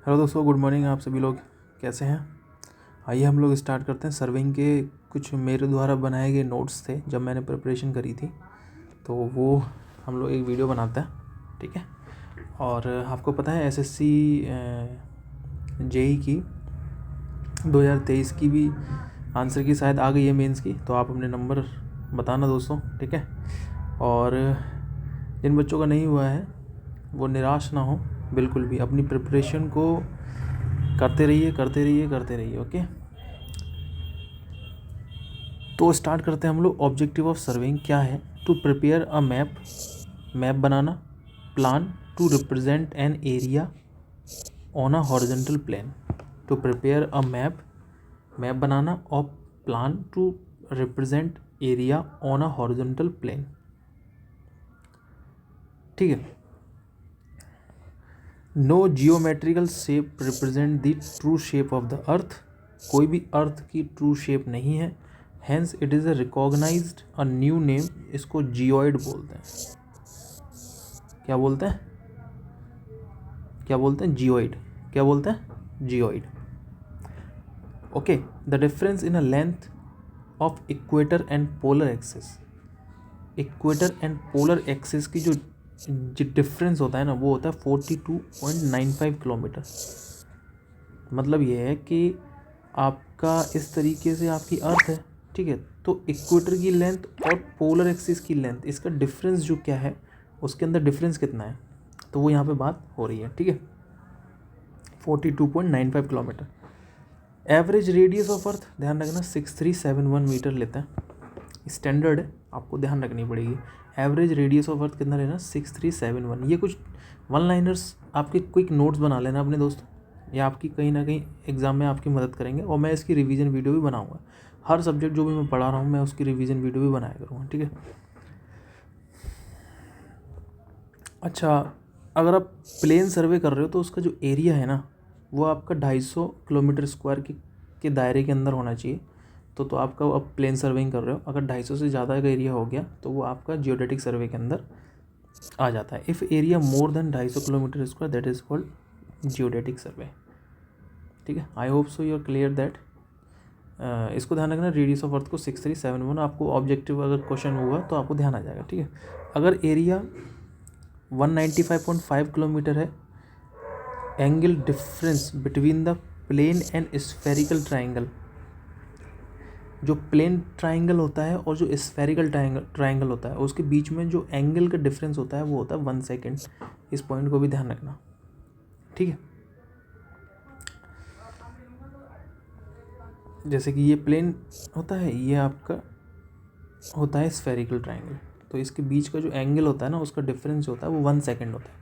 Hello दोस्तों, good morning. आप सभी लोग कैसे हैं? आइए हम लोग स्टार्ट करते हैं। सर्विंग के कुछ मेरे द्वारा बनाए गए नोट्स थे जब मैंने प्रिपरेशन करी थी, तो वो हम लोग एक वीडियो बनाते हैं, ठीक है। और आपको पता है एसएससी जेई की 2023 की भी आंसर की शायद आ गई है, मेंस की। तो आप अपने नंबर बताना दोस्तों, ठीक है। और जिन बच्चों का नहीं हुआ है वो निराश ना हो बिल्कुल भी, अपनी प्रिपरेशन को करते रहिए, ओके। तो स्टार्ट करते हैं हम लोग। ऑब्जेक्टिव ऑफ सर्विंग क्या है? टू प्रिपेयर अ मैप बनाना। Plan to represent an area on a horizontal plane. To prepare a map बनाना और plan to represent area on a horizontal plane, ठीक है। No geometrical shape represent the true shape of the earth. कोई भी earth की true shape नहीं है, hence it is a recognised a new name. इसको जियोइड बोलते हैं। क्या बोलते हैं? जियोइड। क्या बोलते हैं? Geoid, okay. The difference in a length of equator and polar axis. Equator and polar axis की जो डिफरेंस होता है ना, वो होता है 42.95 किलोमीटर। मतलब ये है कि आपका इस तरीके से आपकी अर्थ है, ठीक है। तो इक्वेटर की लेंथ और पोलर एक्सिस की लेंथ, इसका डिफरेंस जो क्या है, उसके अंदर डिफरेंस कितना है, तो वो यहाँ पे बात हो रही है, ठीक है। 42.95 kilometre. Average radius of earth, ध्यान रखना, 6371 मीटर लेता है। स्टैंडर्ड है, आपको ध्यान रखनी पड़ेगी। एवरेज रेडियस ऑफ अर्थ कितना लेना? 6371। ये कुछ वन लाइनर्स आपके क्विक नोट्स बना लेना अपने दोस्तों, या आपकी कहीं ना कहीं एग्जाम में आपकी मदद करेंगे। और मैं इसकी रिवीजन वीडियो भी बनाऊंगा। हर सब्जेक्ट जो भी मैं पढ़ा रहा हूँ मैं उसकी रिवीजन वीडियो भी बनाया करूँगा, ठीक है। अच्छा, अगर आप प्लेन सर्वे कर रहे हो तो उसका जो एरिया है ना, वो आपका 250 किलोमीटर स्क्वायर के दायरे के अंदर होना चाहिए। तो आपका अब प्लेन सर्वेइंग कर रहे हो, अगर 250 से ज़्यादा का एरिया हो गया तो वो आपका जियोडेटिक सर्वे के अंदर आ जाता है। If area more than 250 kilometre square, that is called geodetic survey, ठीक है। I hope so you are clear that. इसको ध्यान रखना, रेडियस ऑफ अर्थ को 6371। आपको ऑब्जेक्टिव अगर क्वेश्चन हुआ तो आपको ध्यान आ जाएगा, ठीक है। अगर एरिया 195.5 किलोमीटर है, angle difference between the plane and spherical triangle. जो प्लेन ट्राइंगल होता है और जो स्फेरिकल ट्राइंगल होता है, उसके बीच में जो एंगल का डिफरेंस होता है वो होता है 1 सेकेंड। इस पॉइंट को भी ध्यान रखना, ठीक है। जैसे कि ये प्लेन होता है, ये आपका होता है स्फेरिकल ट्राइंगल, तो इसके बीच का जो एंगल होता है ना, उसका डिफरेंस होता है वो 1 सेकेंड होता है।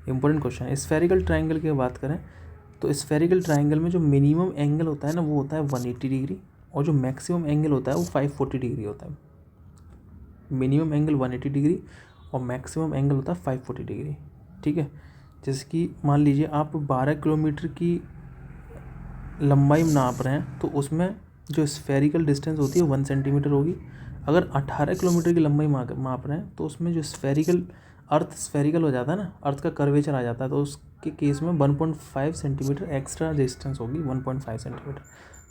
इंपॉर्टेंट क्वेश्चन है। स्फेरिकल ट्राइंगल की बात करें तो स्फेरिकल ट्राइंगल में जो मिनिमम एंगल होता है ना, वो होता है 180 डिग्री, और जो मैक्सिमम एंगल होता है वो 540 डिग्री होता है। मिनिमम एंगल 180 डिग्री और मैक्सिमम एंगल होता है 540 डिग्री, ठीक है। जैसे कि मान लीजिए आप 12 किलोमीटर की लंबाई नाप रहे हैं, तो उसमें जो स्फेरिकल डिस्टेंस होती है 1 सेंटीमीटर होगी। अगर 18 किलोमीटर की लंबाई माप रहे हैं तो उसमें जो अर्थ स्फेरिकल हो जाता है ना, अर्थ का कर्वेचर आ जाता है, तो उसके केस में 1.5 सेंटीमीटर एक्स्ट्रा डिस्टेंस होगी, 1.5 सेंटीमीटर।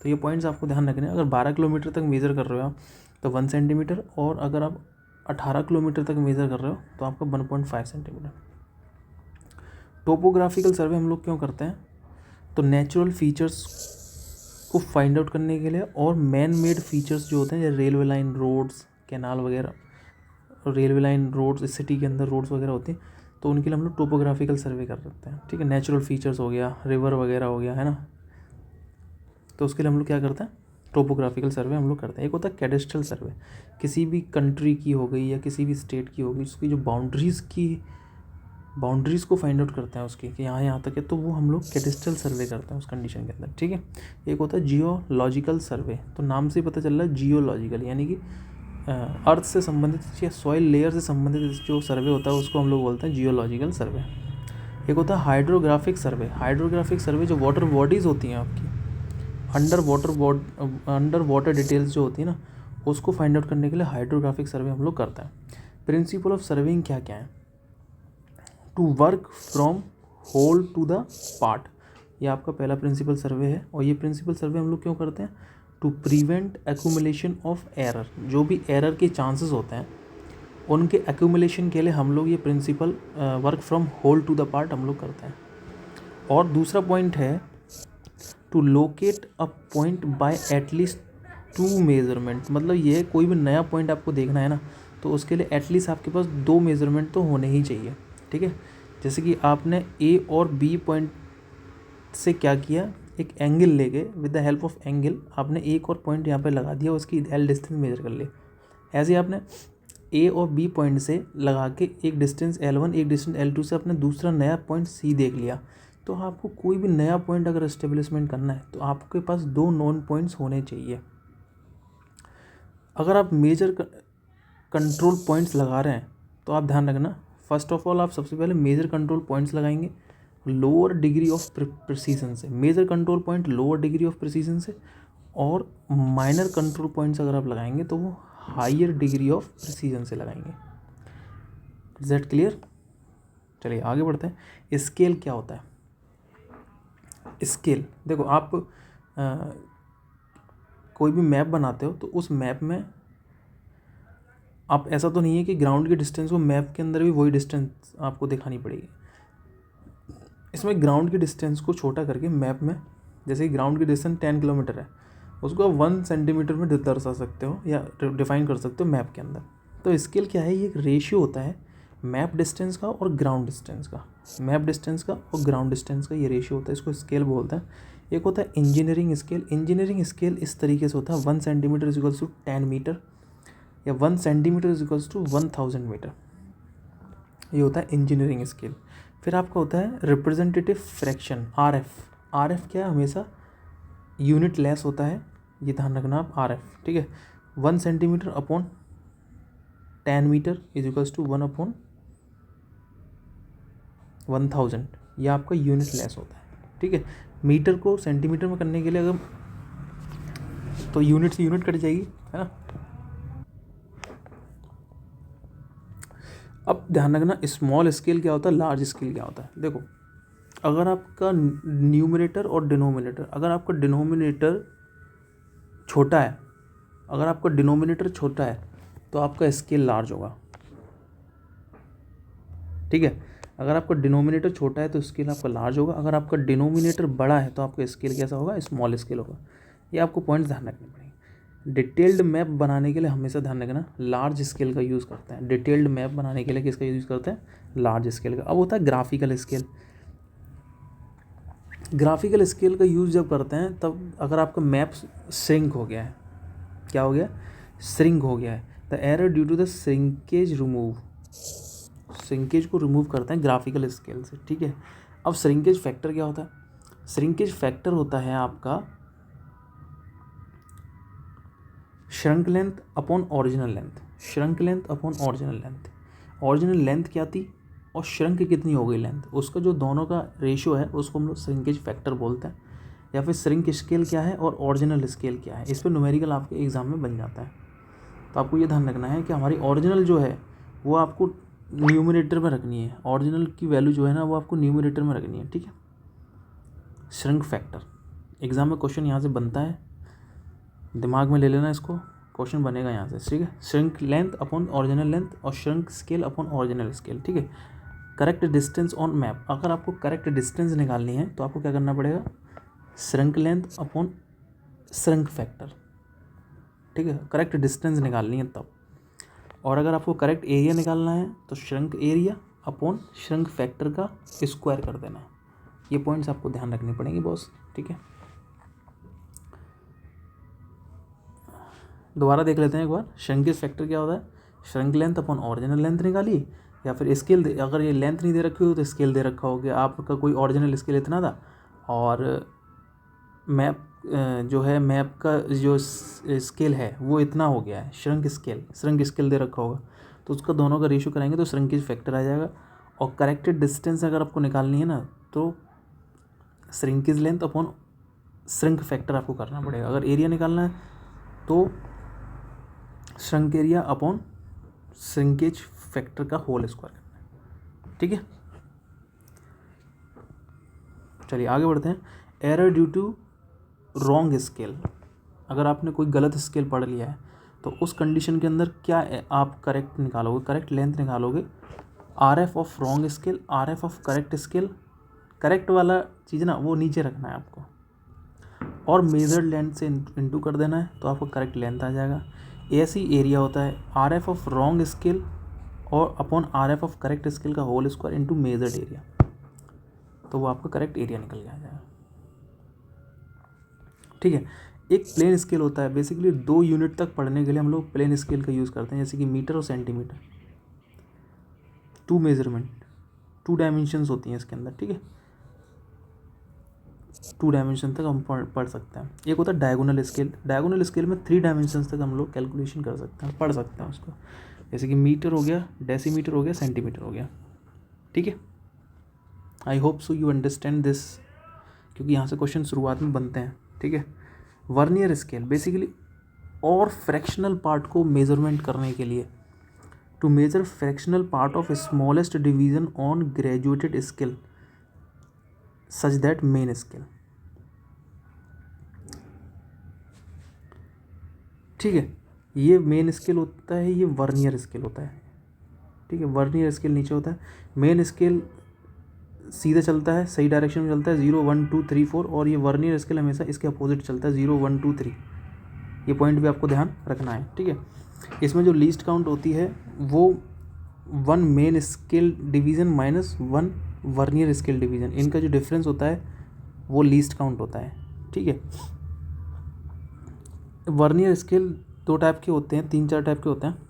तो ये पॉइंट्स आपको ध्यान रखने हैं। अगर 12 किलोमीटर तक मेज़र कर रहे हो आप तो 1 सेंटीमीटर, और अगर आप 18 किलोमीटर तक मेज़र कर रहे हो तो आपका 1.5 सेंटीमीटर। टोपोग्राफिकल सर्वे हम लोग क्यों करते हैं? तो नेचुरल फीचर्स को फाइंड आउट करने के लिए, और मैन मेड फीचर्स जो होते हैं, जैसे रेलवे लाइन, रोड्स, कैनाल वगैरह, रेलवे लाइन, रोड्स, सिटी के अंदर रोड्स वगैरह होते हैं, तो उनके लिए हम लोग टोपोग्राफिकल सर्वे कर सकते हैं, ठीक है। नेचुरल फीचर्स हो गया, रिवर वगैरह हो गया, है ना, तो उसके लिए हम लोग क्या करते हैं? टोपोग्राफिकल सर्वे हम लोग करते हैं। एक होता है कैडेस्ट्रल सर्वे, किसी भी कंट्री की हो गई या किसी भी स्टेट की हो गई, उसकी जो बाउंड्रीज़ को फाइंड आउट करते हैं उसकी, कि यहाँ तक है, तो वो हम लोग कैडेस्ट्रल सर्वे करते हैं उस कंडीशन के अंदर, ठीक है। एक होता है जियोलॉजिकल सर्वे, तो नाम से ही पता चल रहा है जियोलॉजिकल, यानी कि अर्थ से संबंधित या सॉइल लेयर से संबंधित जो सर्वे होता है उसको हम लोग बोलते हैं जियोलॉजिकल सर्वे। एक होता है हाइड्रोग्राफिक सर्वे। हाइड्रोग्राफिक सर्वे जो वाटर बॉडीज़ होती हैं आपकी, अंडर वाटर डिटेल्स जो होती है ना, उसको फाइंड आउट करने के लिए हाइड्रोग्राफिक सर्वे हम लोग करते हैं। प्रिंसिपल ऑफ सर्वेइंग क्या क्या है? To work from whole to the part, ये आपका पहला प्रिंसिपल सर्वे है। और ये प्रिंसिपल सर्वे हम लोग क्यों करते हैं? To prevent accumulation of error. जो भी एरर के चांसेस होते हैं उनके एक्यूमुलेशन के लिए हम लोग ये principle work from whole to the part हम लोग करते हैं। और दूसरा पॉइंट है to locate a point by at least 2 measurement. मतलब ये कोई भी नया पॉइंट आपको देखना है ना, तो उसके लिए एटलीस्ट आपके पास 2 मेजरमेंट तो होने ही चाहिए। ठीक है, जैसे कि आपने ए और बी पॉइंट से क्या किया, एक एंगल लेके with the help of angle आपने एक और पॉइंट यहाँ पे लगा दिया, उसकी एल डिस्टेंस मेजर कर ली। ऐसे ही आपने ए और बी पॉइंट से लगा के एक डिस्टेंस L1 एक डिस्टेंस L2 से अपने दूसरा नया पॉइंट सी देख लिया। तो आपको कोई भी नया पॉइंट अगर एस्टेब्लिशमेंट करना है तो आपके पास 2 नोन पॉइंट्स होने चाहिए। अगर आप मेजर कंट्रोल पॉइंट्स लगा रहे हैं तो आप ध्यान रखना, फर्स्ट ऑफ ऑल आप सबसे पहले मेजर कंट्रोल पॉइंट्स लगाएंगे लोअर डिग्री ऑफ प्रिसीजन से। Major control point lower degree of precision से, और माइनर कंट्रोल पॉइंट्स अगर आप लगाएंगे तो वो हायर डिग्री ऑफ प्रिसीजन से लगाएंगे। Is that clear? चलिए आगे बढ़ते हैं। स्केल क्या होता है? स्केल देखो, आप कोई भी मैप बनाते हो तो उस मैप में आप, ऐसा तो नहीं है कि ग्राउंड की डिस्टेंस को मैप के अंदर भी वही डिस्टेंस आपको दिखानी पड़ेगी। इसमें ग्राउंड की डिस्टेंस को छोटा करके मैप में, जैसे कि ग्राउंड की डिस्टेंस 10 किलोमीटर है, उसको आप 1 सेंटीमीटर में दर्शा सकते हो या डिफाइन कर सकते हो मैप के अंदर। तो स्केल क्या है? ये एक रेशियो होता है मैप डिस्टेंस का और ग्राउंड डिस्टेंस का। मैप डिस्टेंस का और ग्राउंड डिस्टेंस का ये रेशियो होता है, इसको स्केल बोलते हैं। एक होता है इंजीनियरिंग स्केल। इंजीनियरिंग स्केल इस तरीके से होता है 1 centimetre is equals to 10 metre, या 1 centimetre is equals to 1000 metre. ये होता है इंजीनियरिंग स्केल। फिर आपका होता है रिप्रेजेंटेटिव फ्रैक्शन, RF। RF क्या है? हमेशा यूनिट लेस होता है, ये ध्यान रखना आप, RF। ठीक है, 1 centimetre upon 10 metre is equals to 1 upon 1000, ये आपका यूनिट लेस होता है। ठीक है, मीटर को सेंटीमीटर में करने के लिए अगर, तो यूनिट से यूनिट कट जाएगी, है ना। अब ध्यान रखना, स्मॉल स्केल क्या होता है, लार्ज स्केल क्या होता है। देखो, अगर आपका न्यूमरेटर और डिनोमिनेटर, अगर आपका डिनोमिनेटर छोटा है, अगर आपका डिनोमिनेटर छोटा है तो आपका स्केल लार्ज होगा। ठीक है, अगर आपका डिनोमिनेटर छोटा है तो स्केल आपका लार्ज होगा। अगर आपका डिनोमिनेटर बड़ा है तो आपका स्केल कैसा होगा? स्मॉल स्केल होगा। ये आपको पॉइंट्स ध्यान रखने पड़ेंगे। डिटेल्ड मैप बनाने के लिए हमेशा ध्यान रखना लार्ज स्केल का यूज़ करते हैं। डिटेल्ड मैप बनाने के लिए किसका यूज़ करते हैं? लार्ज स्केल का। अब होता है ग्राफिकल स्केल। ग्राफिकल स्केल का यूज़ जब करते हैं तब अगर आपका मैप श्रिंक हो गया है, क्या हो गया? श्रिंक हो गया है, the error due to the shrinkage remove. Shrinkage को रिमूव करते हैं ग्राफिकल स्केल से। ठीक है, अब श्रिंकेज फैक्टर क्या होता है? श्रिंकेज फैक्टर होता है आपका shrunk length upon original length. Shrunk length upon original length. Original length क्या थी और श्रंक कितनी हो गई लेंथ, उसका जो दोनों का रेशियो है उसको हम लोग श्रिंकेज फैक्टर बोलते हैं। या फिर श्रिंक स्केल क्या है और ओरिजिनल स्केल क्या है, इस पर न्यूमेरिकल आपके एग्जाम में बन जाता है। तो आपको ये ध्यान रखना है कि हमारी ओरिजिनल जो है वो आपको न्यूमरेटर में रखनी है। ओरिजिनल की वैल्यू जो है ना वो आपको न्यूमरेटर में रखनी है। ठीक है, श्रिंक फैक्टर एग्जाम में क्वेश्चन यहाँ से बनता है, दिमाग में ले लेना इसको, क्वेश्चन बनेगा यहाँ से। ठीक है, shrink length upon original length और shrink scale upon original scale. ठीक है, करेक्ट डिस्टेंस ऑन मैप। अगर आपको करेक्ट डिस्टेंस निकालनी है तो आपको क्या करना पड़ेगा? Shrink length upon shrink factor. ठीक है, करेक्ट डिस्टेंस निकालनी है तब। और अगर आपको करेक्ट एरिया निकालना है तो shrink area upon shrink factor का स्क्वायर कर देना है। ये पॉइंट्स आपको ध्यान रखने पड़ेंगे बॉस। ठीक है, दोबारा देख लेते हैं एक बार। श्रिंकेज फैक्टर क्या होता है? Shrink length upon original length निकाली, या फिर स्केल, अगर ये लेंथ नहीं दे रखी हो तो स्केल दे रखा हो कि आपका कोई ओरिजिनल स्केल इतना था और मैप जो है मैप का जो स्केल है वो इतना हो गया है, श्रिंक स्केल दे रखा होगा, तो उसका दोनों का रेशियो कराएंगे तो श्रिंकेज फैक्टर आ जाएगा। और करेक्टेड डिस्टेंस अगर आपको निकालनी है ना तो shrinkage length upon shrink factor आपको करना पड़ेगा। अगर एरिया निकालना है तो shrink area upon shrinkage factor का होल स्क्वायर करना है। ठीक है, चलिए आगे बढ़ते हैं। Error due to wrong scale, अगर आपने कोई गलत स्केल पढ़ लिया है तो उस कंडीशन के अंदर क्या आप करेक्ट निकालोगे, करेक्ट लेंथ निकालोगे। Are F of wrong scale, are F of correct scale, correct वाला चीज़ ना वो नीचे रखना है आपको, और मेजर्ड लेंथ से इंटू कर देना है तो आपको करेक्ट लेंथ आ जाएगा। ऐसी एरिया होता है R F of wrong scale और upon R F of correct scale का whole square into measured area, तो वो आपका करेक्ट एरिया निकल के आ जाएगा। ठीक है, एक प्लेन स्केल होता है, बेसिकली 2 यूनिट तक पढ़ने के लिए हम लोग प्लेन स्केल का यूज़ करते हैं, जैसे कि मीटर और सेंटीमीटर। 2 मेजरमेंट, 2 डायमेंशंस होती हैं इसके अंदर। ठीक है, 2 डायमेंशन तक हम पढ़ सकते हैं। एक होता है डायगोनल स्केल, डायगोनल स्केल में 3 डायमेंशंस तक हम लोग कैलकुलेशन कर सकते हैं, पढ़ सकते हैं उसको, जैसे कि मीटर हो गया, डेसीमीटर हो गया, सेंटीमीटर हो गया। ठीक है, I hope so you understand this, क्योंकि यहाँ से क्वेश्चन शुरुआत में बनते हैं। ठीक है, वर्नियर स्केल बेसिकली और फ्रैक्शनल पार्ट को मेजरमेंट करने के लिए, to measure fractional part of smallest division on graduated scale such that main scale. ठीक है, ये मेन स्केल होता है, ये वर्नियर स्केल होता है। ठीक है, वर्नियर स्केल नीचे होता है, मेन स्केल सीधा चलता है, सही डायरेक्शन में चलता है, 0 1 2 3 4, और ये वर्नियर स्केल हमेशा इसके अपोजिट चलता है, 0 1 2 3। ये पॉइंट भी आपको ध्यान रखना है। ठीक है, इसमें जो लीस्ट काउंट होती है वो 1 main scale division minus 1 vernier scale division, इनका जो डिफरेंस होता है वो लीस्ट काउंट होता है। ठीक है, वर्नियर स्केल 2 टाइप के होते हैं, 3-4 टाइप के होते हैं।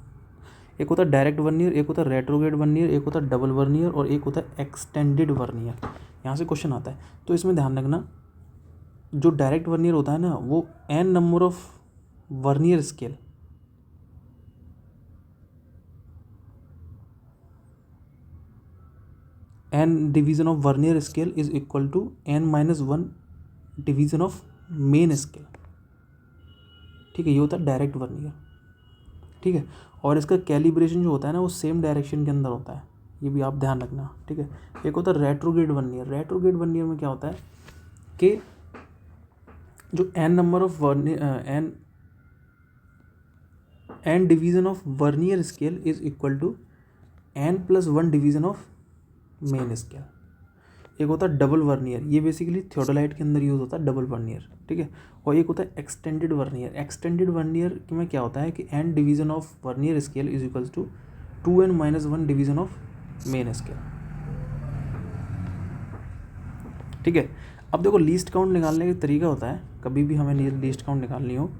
एक होता है डायरेक्ट वर्नियर, एक होता है रेट्रोग्रेड वर्नियर, एक होता है डबल वर्नियर, और एक होता है एक्सटेंडेड वर्नियर। यहाँ से क्वेश्चन आता है, तो इसमें ध्यान रखना, जो डायरेक्ट वर्नियर होता है ना वो n number of vernier scale, n division of vernier scale is equal to n-1 division of main scale. ठीक है, ये होता है डायरेक्ट वर्नियर। ठीक है, और इसका कैलिब्रेशन जो होता है ना वो सेम डायरेक्शन के अंदर होता है, ये भी आप ध्यान रखना। ठीक है, एक होता है रेट्रोग्रेड वर्नियर। रेट्रोग्रेड वर्नियर में क्या होता है कि जो n number of vernier n division of vernier scale is equal to n+1 division of main scale. एक होता है डबल वर्नियर, ये बेसिकली थियोडोलाइट के अंदर यूज़ होता है डबल वर्नियर। ठीक है, और एक होता है एक्सटेंडेड वर्नियर। एक्सटेंडेड वर्नियर में क्या होता है कि n division of vernier scale is equals to 2n-1 division of main scale. ठीक है, अब देखो लीस्ट काउंट निकालने का तरीका होता है, कभी भी हमें लीस्ट काउंट निकालनी हो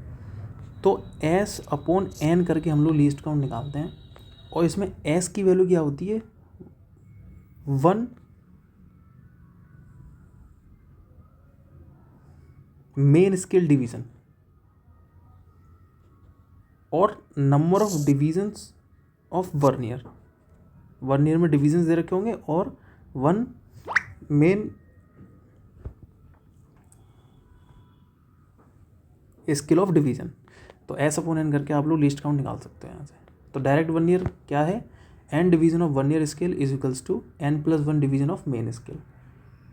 तो S/n करके हम लोग लीस्ट काउंट निकालते हैं, और इसमें S की वैल्यू क्या होती है 1 मेन स्केल डिवीज़न, और number of divisions of vernier, vernier में डिवीजन्स दे रखे होंगे, और 1 मेन स्केल ऑफ डिवीज़न। तो S/n करके आप लोग लिस्ट काउंट निकाल सकते हैं यहाँ से। तो डायरेक्ट वर्नियर क्या है, n division of vernier scale is equals to n+1 division of main scale.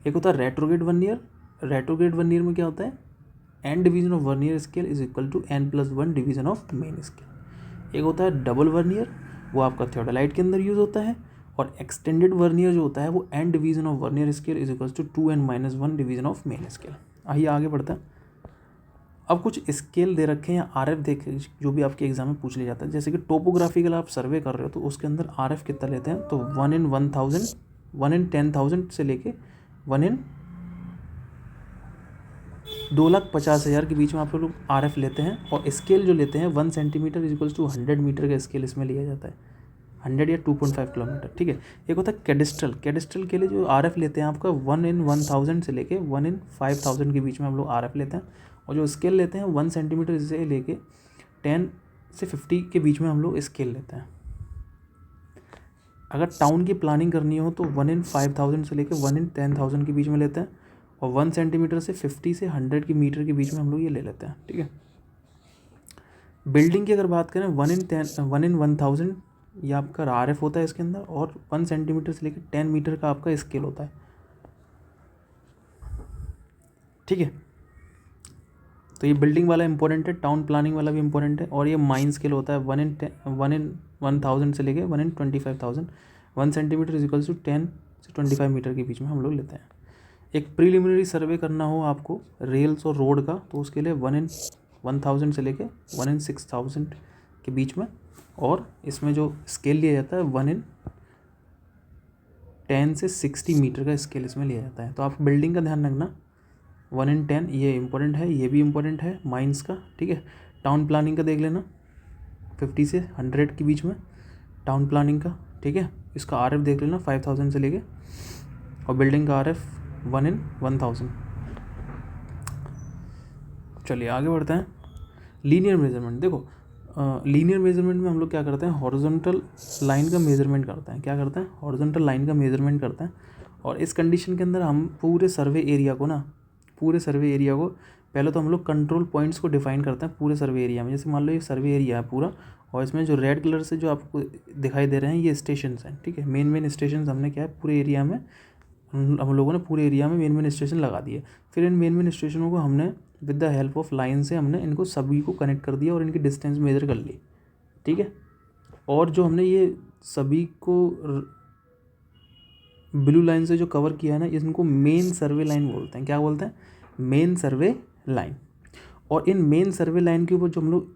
एक होता है रेट्रोग्रेड वर्नियर। रेट्रोग्रेड वर्नियर में क्या होता है, n division of vernier scale is equal to n+1 division of main scale. एक होता है डबल वर्नियर, वो आपका थियोडोलाइट के अंदर यूज़ होता है, और एक्सटेंडेड वर्नियर जो होता है वो n division of vernier scale is equals to 2n-1 division of main scale. आइए आगे बढ़ते हैं। अब कुछ स्केल दे रखे हैं या RF देख, जो भी आपके एग्जाम में पूछ लिया जाता है, जैसे कि टोपोग्राफिकल आप सर्वे कर रहे हो तो उसके अंदर RF कितना लेते हैं, तो 1 in 1000, 1 in 10,000 से लेके 1 in 2,50,000 के बीच में आप लोग RF लेते हैं। और स्केल जो लेते हैं 1 centimetre is equals to 100 metre का स्केल इसमें लिया जाता है, 100 या 2.5 किलोमीटर। ठीक है, एक होता है कैडिस्ट्रल। कैडिस्ट्रल के लिए जो RF लेते हैं आपका 1 in 1000 से लेके 1 in 5000 के बीच में हम लोग RF लेते हैं, और जो स्केल लेते हैं 1 सेंटीमीटर से लेके 10 से 50 के बीच में हम लोग स्केल लेते हैं। अगर टाउन की प्लानिंग करनी हो तो 1 in 5000 से लेके 1 in 10,000 के बीच में लेते हैं, और 1 सेंटीमीटर से 50 से 100 की मीटर के बीच में हम लोग ये ले लेते हैं। ठीक है, बिल्डिंग की अगर बात करें 1 in 1000 ये आपका RF होता है इसके अंदर, और 1 सेंटीमीटर से लेकर 10 मीटर का आपका स्केल होता है। ठीक है। तो ये बिल्डिंग वाला इंपॉर्टेंट है, टाउन प्लानिंग वाला भी इंपॉर्टेंट है, और ये माइन स्केल होता है 1 in 1000 से लेके 1 in 25,000। 1 centimetre is equals to 10 से 25 मीटर के बीच में हम लोग लेते हैं। एक प्रीलिमिनरी सर्वे करना हो आपको रेल्स और रोड का, तो उसके लिए 1 in 1000 से लेके 1 in 6000 के बीच में, और इसमें जो स्केल लिया जाता है 1 in 10 से 60 मीटर का स्केल इसमें लिया जाता है। तो आप बिल्डिंग का ध्यान रखना, 1 in 10 ये इंपॉर्टेंट है, ये भी इंपॉर्टेंट है माइंस का, ठीक है। टाउन प्लानिंग का देख लेना 50 से 100 के बीच में टाउन प्लानिंग का, ठीक है। इसका RF देख लेना 5000 से लेके, और बिल्डिंग का RF 1 in 1000। चलिए आगे बढ़ते हैं। लीनियर मेजरमेंट, देखो लीनियर मेजरमेंट में हम लोग क्या करते हैं, हॉरिजॉन्टल लाइन का मेजरमेंट करते हैं। क्या करते हैं, हॉरिजॉन्टल लाइन का मेजरमेंट करते हैं। और इस कंडीशन के अंदर हम पूरे सर्वे एरिया को पहले तो हम लोग कंट्रोल पॉइंट्स को डिफाइन करते हैं पूरे सर्वे एरिया में। जैसे मान लो ये सर्वे एरिया है पूरा, और इसमें जो रेड कलर से जो आपको दिखाई दे रहे हैं ये स्टेशन हैं, ठीक है। मेन स्टेशन हमने क्या है पूरे एरिया में, हम लोगों ने पूरे एरिया में मेन स्टेशन लगा दिए। फिर इन मेन स्टेशनों को हमने with the help of line से हमने इनको सभी को कनेक्ट कर दिया और इनकी डिस्टेंस मेजर कर ली, ठीक है। और जो हमने ये सभी को ब्लू लाइन से जो कवर किया है ना, इनको मेन सर्वे लाइन बोलते हैं। क्या बोलते हैं, मेन सर्वे लाइन। और इन मेन सर्वे लाइन के ऊपर जो हम लोग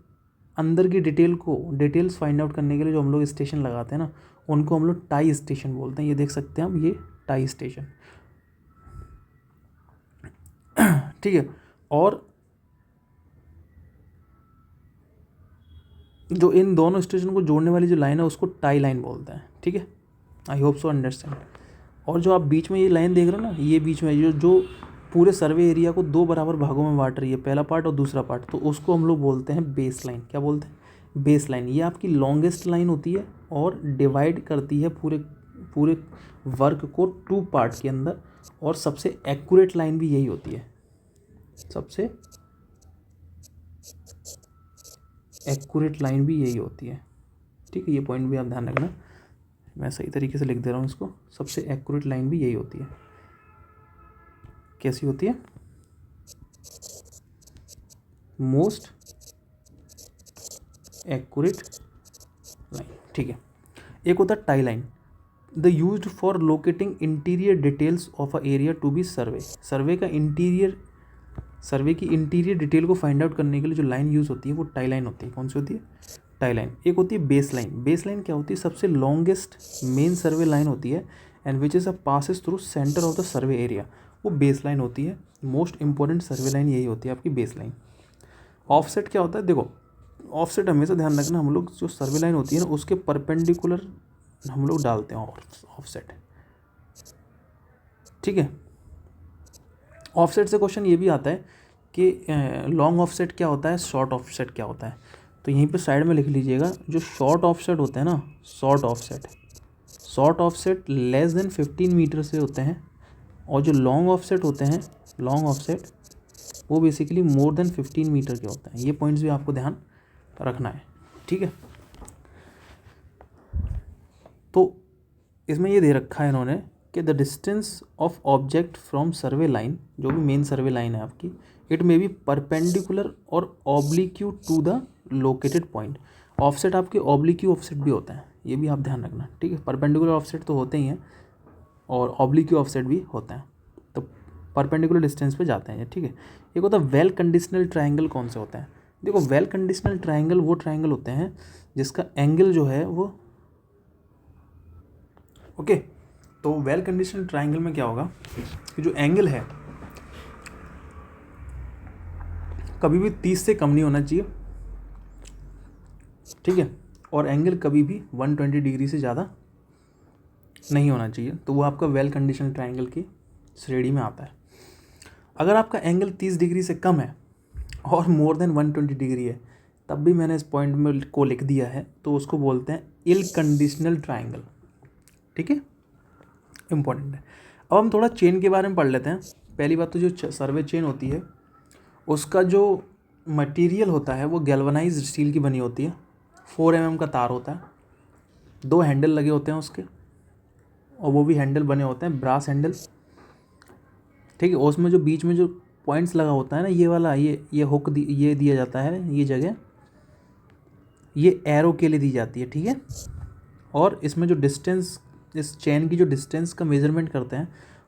अंदर की डिटेल्स फाइंड आउट करने के लिए जो हम लोग स्टेशन लगाते हैं ना, उनको हम लोग टाई स्टेशन बोलते हैं। ये देख सकते हैं हम, ये टाई स्टेशन, ठीक है। और जो इन दोनों स्टेशन को जोड़ने वाली जो लाइन है उसको टाई लाइन बोलते हैं, ठीक है। I hope so understand. और जो आप बीच में ये लाइन देख रहे हो ना, ये बीच में जो पूरे सर्वे एरिया को 2 बराबर भागों में बांट रही है, पहला पार्ट और दूसरा पार्ट, तो उसको हम लोग बोलते हैं बेस लाइन। क्या बोलते हैं, बेस लाइन। ये आपकी लॉन्गेस्ट लाइन होती है और डिवाइड करती है पूरे वर्क को 2 पार्ट के अंदर, और सबसे एक्यूरेट लाइन भी यही होती है, सबसे एक्यूरेट लाइन भी यही होती है, ठीक है। ये पॉइंट भी आप ध्यान रखना, मैं सही तरीके से लिख दे रहा हूँ इसको। सबसे एक्यूरेट लाइन भी यही होती है। कैसी होती है, मोस्ट एक्यूरेट लाइन, ठीक है। एक होता है tie line, the used for locating interior details of a area to be survey. Survey की इंटीरियर डिटेल को फाइंड आउट करने के लिए जो लाइन यूज़ होती है वो टाई लाइन होती है। कौन सी होती है, टाई लाइन। एक होती है बेस लाइन। बेस लाइन क्या होती है, सबसे लॉन्गेस्ट मेन सर्वे लाइन होती है, and which is a passes through centre of the survey area, वो बेस लाइन होती है। मोस्ट इंपॉर्टेंट सर्वे लाइन यही होती है आपकी बेस लाइन। ऑफसेट क्या होता है, देखो ऑफसेट हमेशा ध्यान रखना, हम लोग जो सर्वे लाइन होती है ना उसके परपेंडिकुलर हम लोग डालते हैं ऑफसेट, ठीक है। ऑफसेट से क्वेश्चन ये भी आता है कि लॉन्ग ऑफसेट क्या होता है, शॉर्ट ऑफसेट क्या होता है। तो यहीं पे साइड में लिख लीजिएगा, जो शॉर्ट ऑफसेट होते हैं ना, short offset less than 15 metre से होते हैं, और जो लॉन्ग ऑफसेट होते हैं, लॉन्ग ऑफसेट वो बेसिकली मोर देन 15 मीटर के होते हैं। ये पॉइंट्स भी आपको ध्यान रखना है, ठीक है। तो इसमें ये दे रखा है इन्होंने कि the distance of object from survey line, जो भी मेन सर्वे लाइन है आपकी, इट मे बी परपेंडिकुलर और oblique to the located point. Offset आपके ऑब्लिक्यू ऑफसेट भी होता है, ये भी आप ध्यान रखना, ठीक है। परपेंडिकुलर ऑफसेट तो होते ही हैं और ऑब्लिक्यू ऑफसेट भी होता है, तो परपेंडिकुलर डिस्टेंस पे जाते हैं, ठीक है। एक होता है वेल कंडीशनल ट्रायंगल। कौन से होते हैं, देखो वेल कंडीशनल ट्रायंगल वो ट्रायंगल होते हैं जिसका एंगल जो है वो ओके। तो वेल कंडीशनल ट्रायंगल में क्या होगा कि जो एंगल है कभी भी 30 से कम नहीं होना चाहिए, ठीक है। और एंगल कभी भी 120 डिग्री से ज़्यादा नहीं होना चाहिए, तो वो आपका वेल कंडीशनल ट्रायंगल की श्रेणी में आता है। अगर आपका एंगल 30 डिग्री से कम है और मोर देन 120 डिग्री है, तब भी मैंने इस पॉइंट में को लिख दिया है, तो उसको बोलते हैं इल कंडीशनल ट्रायंगल, ठीक है। इंपॉर्टेंट है। अब हम थोड़ा चेन के बारे में पढ़ लेते हैं। पहली बात तो जो सर्वे चेन होती है उसका जो मटेरियल होता है वो गैल्वनाइज्ड स्टील की बनी होती है। 4 mm का तार होता है, 2 हैंडल लगे होते हैं उसके, और वो भी हैंडल बने होते हैं ब्रास हैंडल, ठीक है। उसमें जो बीच में जो पॉइंट्स लगा होता है ना, ये वाला, ये हुक ये दिया जाता है, ये जगह ये एरो के लिए दी जाती है, ठीक है। और इसमें जो डिस्टेंस, इस चेन की जो डिस्टेंस का मेजरमेंट करते हैं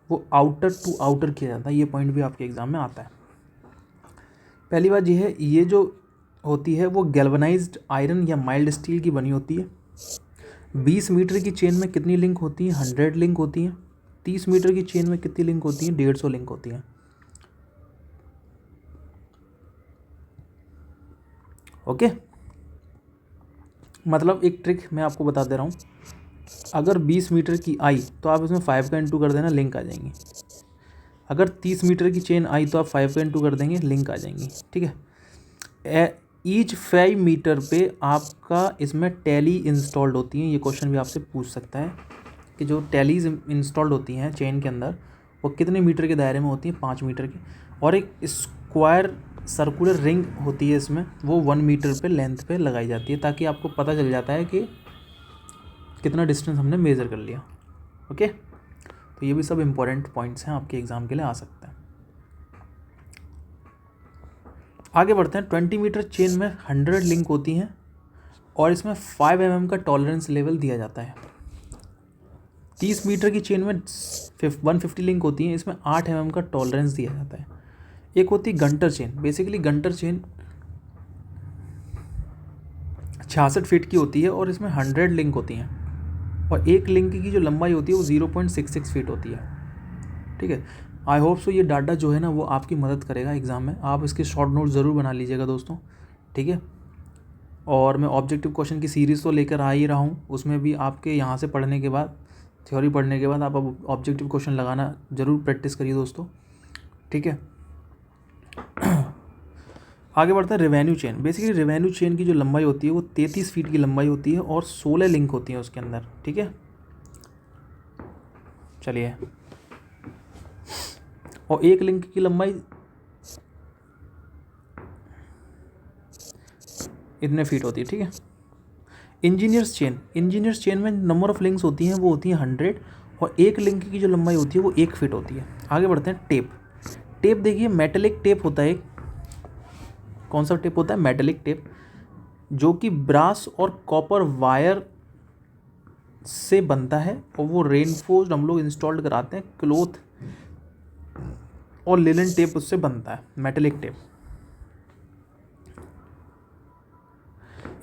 वो आउटर टू आउटर किया जाता है। ये पॉइंट भी आपके एग्जाम में आता है। पहली बात ये है, ये जो होती है वो गैल्वनाइज्ड आयरन या माइल्ड स्टील की बनी होती है। 20 मीटर की चेन में कितनी लिंक होती हैं? 100 लिंक होती हैं। 30 मीटर की चेन में कितनी लिंक होती हैं? 150 लिंक होती हैं। ओके, मतलब एक ट्रिक मैं आपको बता दे रहा हूँ, अगर 20 मीटर की आई तो आप इसमें 5 का इंटू कर देना, लिंक आ जाएंगी। अगर 30 मीटर की चेन आई तो आप 5 का इंटू कर देंगे, लिंक आ जाएंगी, ठीक है। ईच 5 मीटर पे आपका इसमें टैली इंस्टॉल्ड होती हैं। ये क्वेश्चन भी आपसे पूछ सकता है कि जो टैलीज इंस्टॉल्ड होती हैं चेन के अंदर वो कितने मीटर के दायरे में होती हैं? 5 मीटर की। और एक स्क्वायर सर्कुलर रिंग होती है इसमें, वो 1 मीटर पे लेंथ पे लगाई जाती है, ताकि आपको पता चल जाता है कि कितना डिस्टेंस हमने मेज़र कर लिया। ओके, तो ये भी सब इम्पोर्टेंट पॉइंट्स हैं, आपके एग्ज़ाम के लिए आ सकते हैं। आगे बढ़ते हैं। 20 मीटर चेन में 100 लिंक होती हैं और इसमें 5 mm का टॉलरेंस लेवल दिया जाता है। 30 मीटर की चेन में 150 लिंक होती हैं, इसमें 8 mm का टॉलरेंस दिया जाता है। एक होती है Günter chain. Basically Günter chain 66 feet की होती है और इसमें 100 लिंक होती हैं और एक लिंक की जो लंबाई होती है वो 0.66 फीट होती है, ठीक है। आई होप सो ये डाटा जो है ना वो आपकी मदद करेगा एग्ज़ाम में। आप इसके शॉर्ट नोट ज़रूर बना लीजिएगा दोस्तों, ठीक है। और मैं ऑब्जेक्टिव क्वेश्चन की सीरीज़ तो लेकर आ ही रहा हूँ, उसमें भी आपके यहाँ से पढ़ने के बाद, थ्योरी पढ़ने के बाद आप अब ऑब्जेक्टिव क्वेश्चन लगाना ज़रूर प्रैक्टिस करिए दोस्तों, ठीक है। आगे बढ़ता है revenue chain. Basically revenue chain की जो लंबाई होती है वो 33 फीट की लंबाई होती है और 16 लिंक होती हैं उसके अंदर, ठीक है। चलिए, और एक लिंक की लंबाई इतने फीट होती है, ठीक है। इंजीनियर्स चेन में नंबर ऑफ लिंक्स होती हैं वो होती हैं 100 और एक लिंक की जो लंबाई होती है वो 1 फीट होती है। आगे बढ़ते हैं। टेप देखिए, मेटेलिक टेप होता है एक। कौन सा टेप होता है? मेटेलिक टेप, जो कि ब्रास और कॉपर वायर से बनता है और वो रेनफोर्स्ड हम लोग इंस्टॉल्ड कराते हैं। क्लॉथ और लिनन टेप उससे बनता है, मेटेलिक टेप।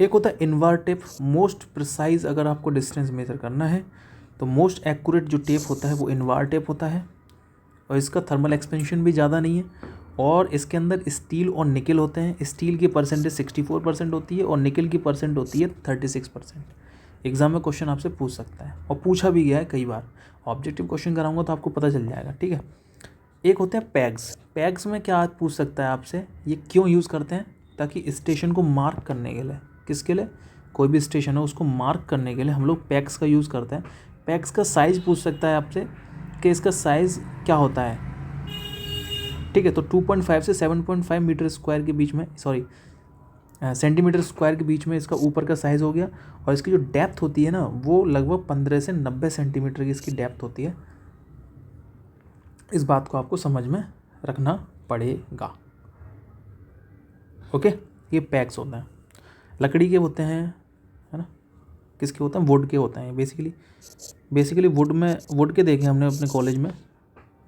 एक होता है इनवार टेप। मोस्ट प्रिसाइज अगर आपको डिस्टेंस मेजर करना है तो मोस्ट एक्यूरेट जो टेप होता है वो इनवार टेप होता है और इसका थर्मल एक्सपेंशन भी ज़्यादा नहीं है और इसके अंदर स्टील और निकल होते हैं। स्टील की परसेंटेज 64% होती है और निकल की परसेंट होती है 36%। एग्जाम में क्वेश्चन आपसे पूछ सकता है और पूछा भी गया है कई बार। ऑब्जेक्टिव क्वेश्चन कराऊंगा तो आपको पता चल जाएगा, ठीक है। एक होते हैं पैग्स में क्या पूछ सकता है आपसे, ये क्यों यूज़ करते हैं? ताकि स्टेशन को मार्क करने के लिए। किसके लिए? कोई भी स्टेशन है उसको मार्क करने के लिए हम लोग पैग्स का यूज़ करते हैं। पैग्स का साइज़ पूछ सकता है आपसे कि इसका साइज़ क्या होता है, ठीक है। तो 2.5 से 7.5 मीटर स्क्वायर के बीच में, सेंटीमीटर स्क्वायर के बीच में इसका ऊपर का साइज़ हो गया। और इसकी जो डेप्थ होती है ना वो लगभग 15 से 90 सेंटीमीटर की इसकी डेप्थ होती है। इस बात को आपको समझ में रखना पड़ेगा, ओके। ये पैक्स होते हैं, लकड़ी के होते हैं, है ना। किसके होते हैं? वुड के होते हैं बेसिकली वुड के देखे हमने अपने कॉलेज में,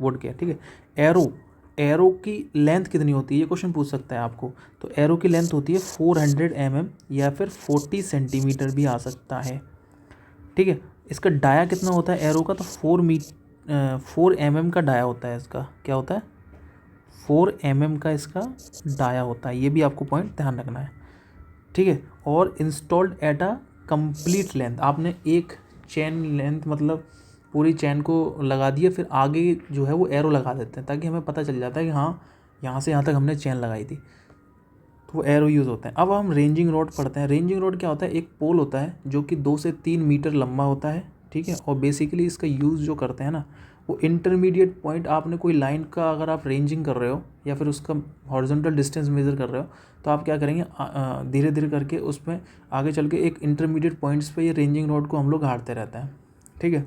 वुड के, ठीक है। एरो की लेंथ कितनी होती है ये क्वेश्चन पूछ सकता है आपको। तो एरो की लेंथ होती है 400 mm या फिर 40 सेंटीमीटर भी आ सकता है, ठीक है। इसका डाया कितना होता है एरो का? तो 4 mm का डाया होता है इसका। क्या होता है? 4 mm का इसका डाया होता है। ये भी आपको पॉइंट ध्यान रखना है, ठीक है। और installed at a complete length, आपने एक चेन लेंथ मतलब पूरी चैन को लगा दिया, फिर आगे जो है वो एरो लगा देते हैं ताकि हमें पता चल जाता है कि हाँ यहाँ से यहाँ तक हमने चैन लगाई थी, तो वो एरो यूज़ होता है। अब हम रेंजिंग रॉड पढ़ते हैं। रेंजिंग रॉड क्या होता है? एक पोल होता है जो कि 2 से 3 मीटर लंबा होता है, ठीक है। और बेसिकली इसका यूज़ जो करते हैं ना वो इंटरमीडिएट पॉइंट, आपने कोई लाइन का अगर आप रेंजिंग कर रहे हो या फिर उसका हॉरिजॉन्टल डिस्टेंस मेज़र कर रहे हो तो आप क्या करेंगे, धीरे धीरे करके उसमें आगे चल के एक इंटरमीडिएट पॉइंट्स पे ये रेंजिंग रॉड को हम लोग गाड़ते रहते हैं, ठीक है।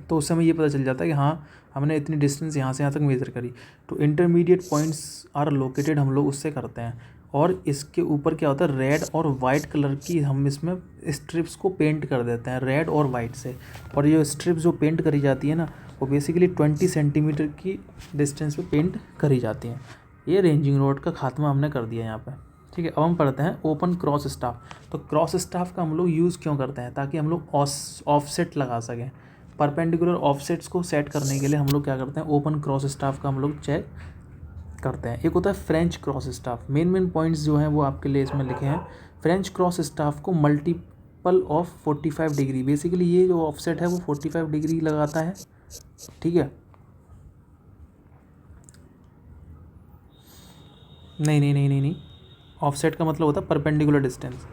तो उस समय ये पता चल जाता है कि हाँ हमने इतनी डिस्टेंस यहाँ से यहाँ तक मेज़र करी, तो इंटरमीडिएट पॉइंट्स आर लोकेटेड हम लोग उससे करते हैं। और इसके ऊपर क्या होता है, रेड और वाइट कलर की हम इसमें स्ट्रिप्स को पेंट कर देते हैं रेड और वाइट से। और ये स्ट्रिप्स जो पेंट करी जाती है ना, वो बेसिकली 20 सेंटीमीटर की डिस्टेंस पे पेंट करी जाती हैं। ये रेंजिंग रोड का खात्मा हमने कर दिया यहाँ पे, ठीक है। अब हम पढ़ते हैं ओपन क्रॉस स्टाफ। तो क्रॉस स्टाफ का हम लोग यूज़ क्यों करते हैं, ताकि हम लोग ऑफसेट लगा सकें। परपेंडिकुलर ऑफसेट्स को सेट करने के लिए हम लोग क्या करते हैं, ओपन क्रॉस स्टाफ का हम लोग चेक करते हैं। एक होता है French cross staff. Main points जो हैं वो आपके लिए इसमें लिखे हैं। फ्रेंच क्रॉस स्टाफ को मल्टीपल ऑफ 45 डिग्री, बेसिकली ये जो ऑफसेट है वो 45 डिग्री लगाता है, ठीक है। नहीं, ऑफसेट का मतलब होता है परपेंडिकुलर डिस्टेंस।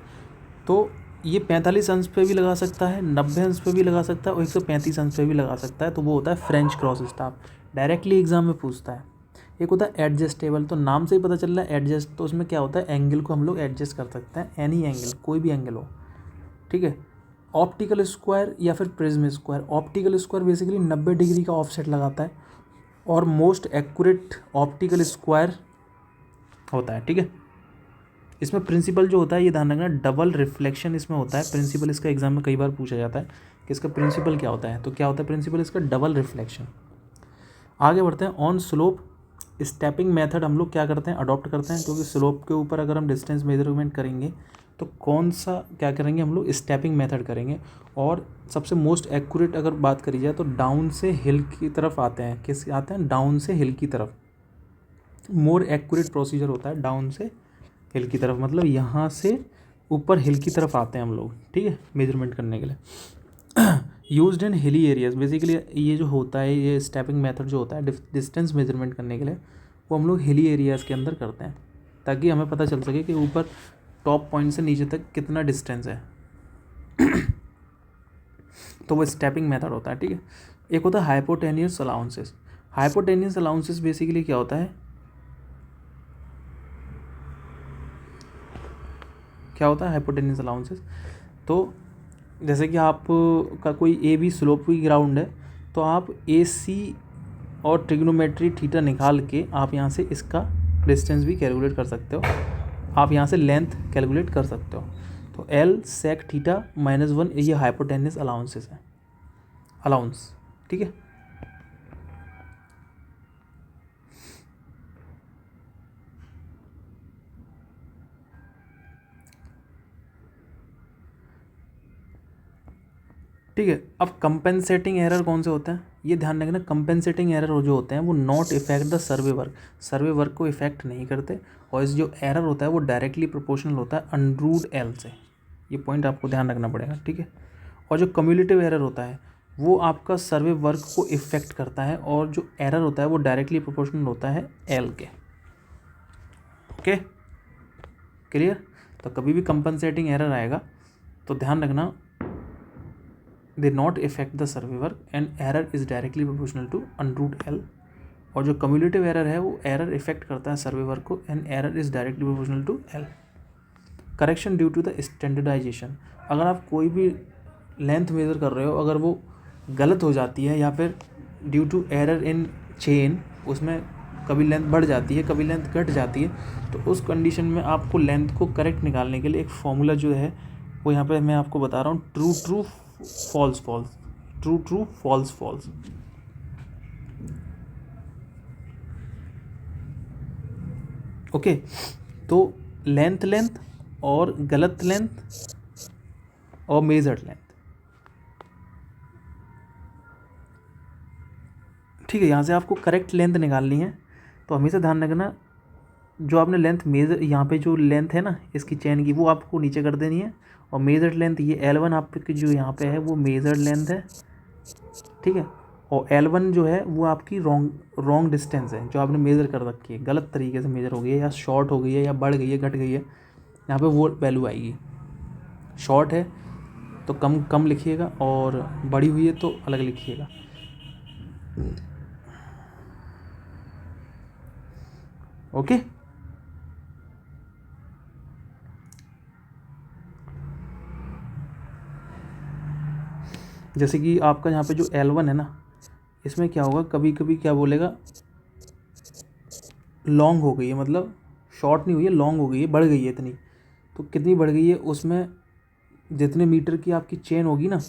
तो ये 45 अंश पे भी लगा सकता है, 90 अंश पे भी लगा सकता है और 135 अंश पे भी लगा सकता है। तो वो होता है French cross staff, directly exam में पूछता है। एक होता है एडजस्टेबल, तो नाम से ही पता चल रहा है एडजस्ट, तो उसमें क्या होता है, एंगल को हम लोग एडजस्ट कर सकते हैं, एनी एंगल, कोई भी एंगल हो, ठीक है। ऑप्टिकल स्क्वायर या फिर prism square. Optical square basically 90 degree का ऑफसेट लगाता है और मोस्ट एक्यूरेट ऑप्टिकल स्क्वायर होता है, ठीक है। इसमें प्रिंसिपल जो होता है, ये ध्यान रखना, डबल रिफ्लेक्शन इसमें होता है। प्रिंसिपल इसका एग्जाम में कई बार पूछा जाता है कि इसका प्रिंसिपल क्या होता है, तो क्या होता है प्रिंसिपल इसका, डबल रिफ्लेक्शन। आगे बढ़ते हैं, ऑन स्लोप स्टेपिंग मेथड हम लोग क्या करते हैं, अडॉप्ट करते हैं, क्योंकि स्लोप के ऊपर अगर हम डिस्टेंस मेजरमेंट करेंगे तो कौन सा क्या करेंगे, हम लोग स्टेपिंग मेथड करेंगे। और सबसे मोस्ट एक्यूरेट अगर बात करी जाए तो डाउन से हिल की तरफ आते हैं। किस आते हैं, डाउन से हिल की तरफ। मोर एक्यूरेट प्रोसीजर होता है डाउन से हिल की तरफ, मतलब यहाँ से ऊपर हिल की तरफ आते हैं हम लोग, ठीक है, मेजरमेंट करने के लिए। Used in hilly areas, basically ये जो होता है, ये स्टेपिंग मेथड जो होता है डिस्टेंस मेजरमेंट करने के लिए, वो हम लोग हिली एरियाज़ के अंदर करते हैं, ताकि हमें पता चल सके कि ऊपर टॉप पॉइंट से नीचे तक कितना डिस्टेंस है। तो वो स्टेपिंग मेथड होता है, ठीक है। एक होता है hypotenuse allowances. Hypotenuse allowances basically क्या होता है, क्या होता है हाइपोटेनियस अलाउंसेस, तो जैसे कि आप का कोई ए बी स्लोपी ग्राउंड है, तो आप ए सी और ट्रिग्नोमेट्री थीटा निकाल के आप यहाँ से इसका डिस्टेंस भी कैलकुलेट कर सकते हो, आप यहाँ से लेंथ कैलकुलेट कर सकते हो। तो एल सेक थीटा -1 ये हाइपोटेनियस अलाउंसेस है, अलाउंस, ठीक है। ठीक है, अब कंपेंसेटिंग एरर कौन से होते हैं, ये ध्यान रखना। कंपेंसेटिंग एरर जो होते हैं वो not effect the survey work को इफेक्ट नहीं करते, और इस जो एरर होता है वो डायरेक्टली प्रोपोर्शनल होता है अंडरूट एल से। ये पॉइंट आपको ध्यान रखना पड़ेगा, ठीक है। और जो कम्युलेटिव एरर होता है वो आपका सर्वे वर्क को इफेक्ट करता है, और जो एरर होता है वो डायरेक्टली प्रोपोर्शनल होता है एल के। Okay, clear. तो कभी भी कंपेंसेटिंग एरर आएगा तो ध्यान रखना, they not effect the survey work and error is directly proportional to under root L. और जो कम्युलेटिव एरर है वो एरर इफेक्ट करता है सर्वे वर्क को and error is directly proportional to L. Correction due to the standardisation, अगर आप कोई भी लेंथ मेजर कर रहे हो, अगर वो गलत हो जाती है या फिर due to error in chain, उसमें कभी लेंथ बढ़ जाती है कभी लेंथ घट जाती है, तो उस कंडीशन में आपको लेंथ को करेक्ट निकालने के लिए एक फॉर्मूला जो है वो यहाँ पे मैं आपको बता रहा हूँ, true true false false, true true false false. Okay, तो लेंथ लेंथ और गलत लेंथ और मेजर्ड लेंथ, ठीक है। यहाँ से आपको करेक्ट लेंथ निकालनी है, तो हमेशा ध्यान रखना जो आपने लेंथ मेजर, यहाँ पे जो लेंथ है ना इसकी चेन की, वो आपको नीचे कर देनी है, और मेजर्ड लेंथ ये L1 आपकी जो यहाँ पे है वो मेजर्ड लेंथ है, ठीक है। और L1 जो है वो आपकी रॉन्ग डिस्टेंस है जो आपने मेज़र कर रखी है, गलत तरीके से मेज़र हो गई है, या शॉर्ट हो गई है, या बढ़ गई है, घट गई है, यहाँ पे वो वैल्यू आएगी। शॉर्ट है तो कम कम लिखिएगा, और बड़ी हुई है तो अलग लिखिएगा। ओके, जैसे कि आपका यहाँ पे जो L1 है ना, इसमें क्या होगा, कभी कभी क्या बोलेगा, लॉन्ग हो गई है, मतलब शॉर्ट नहीं हुई है, लॉन्ग हो गई है, बढ़ गई है इतनी। तो कितनी बढ़ गई है, उसमें जितने मीटर की आपकी चेन होगी ना,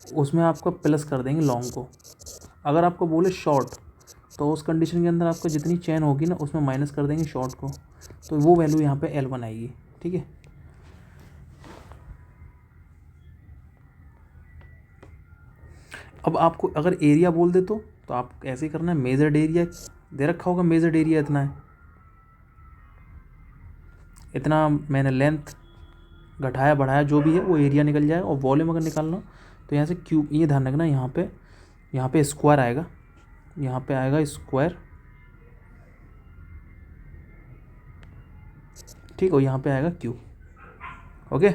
उसमें आपका प्लस कर देंगे लॉन्ग को। अगर आपको बोले शॉर्ट, तो उस कंडीशन के अंदर आपका जितनी चेन होगी ना, उसमें माइनस कर देंगे शॉर्ट को, तो वो वैल्यू यहाँ पे L1 आएगी। ठीक है, अब आपको अगर एरिया बोल दे तो आप ऐसे ही करना है, मेजर्ड एरिया दे रखा होगा, मेजर्ड एरिया इतना है, इतना मैंने लेंथ घटाया बढ़ाया जो भी है वो एरिया निकल जाएगा। और वॉल्यूम अगर निकालना हो तो यहाँ से क्यूब, ये ध्यान रखना, यहाँ पे स्क्वायर आएगा, यहाँ पे आएगा स्क्वायर, ठीक है, यहाँ पे आएगा क्यूब। ओके,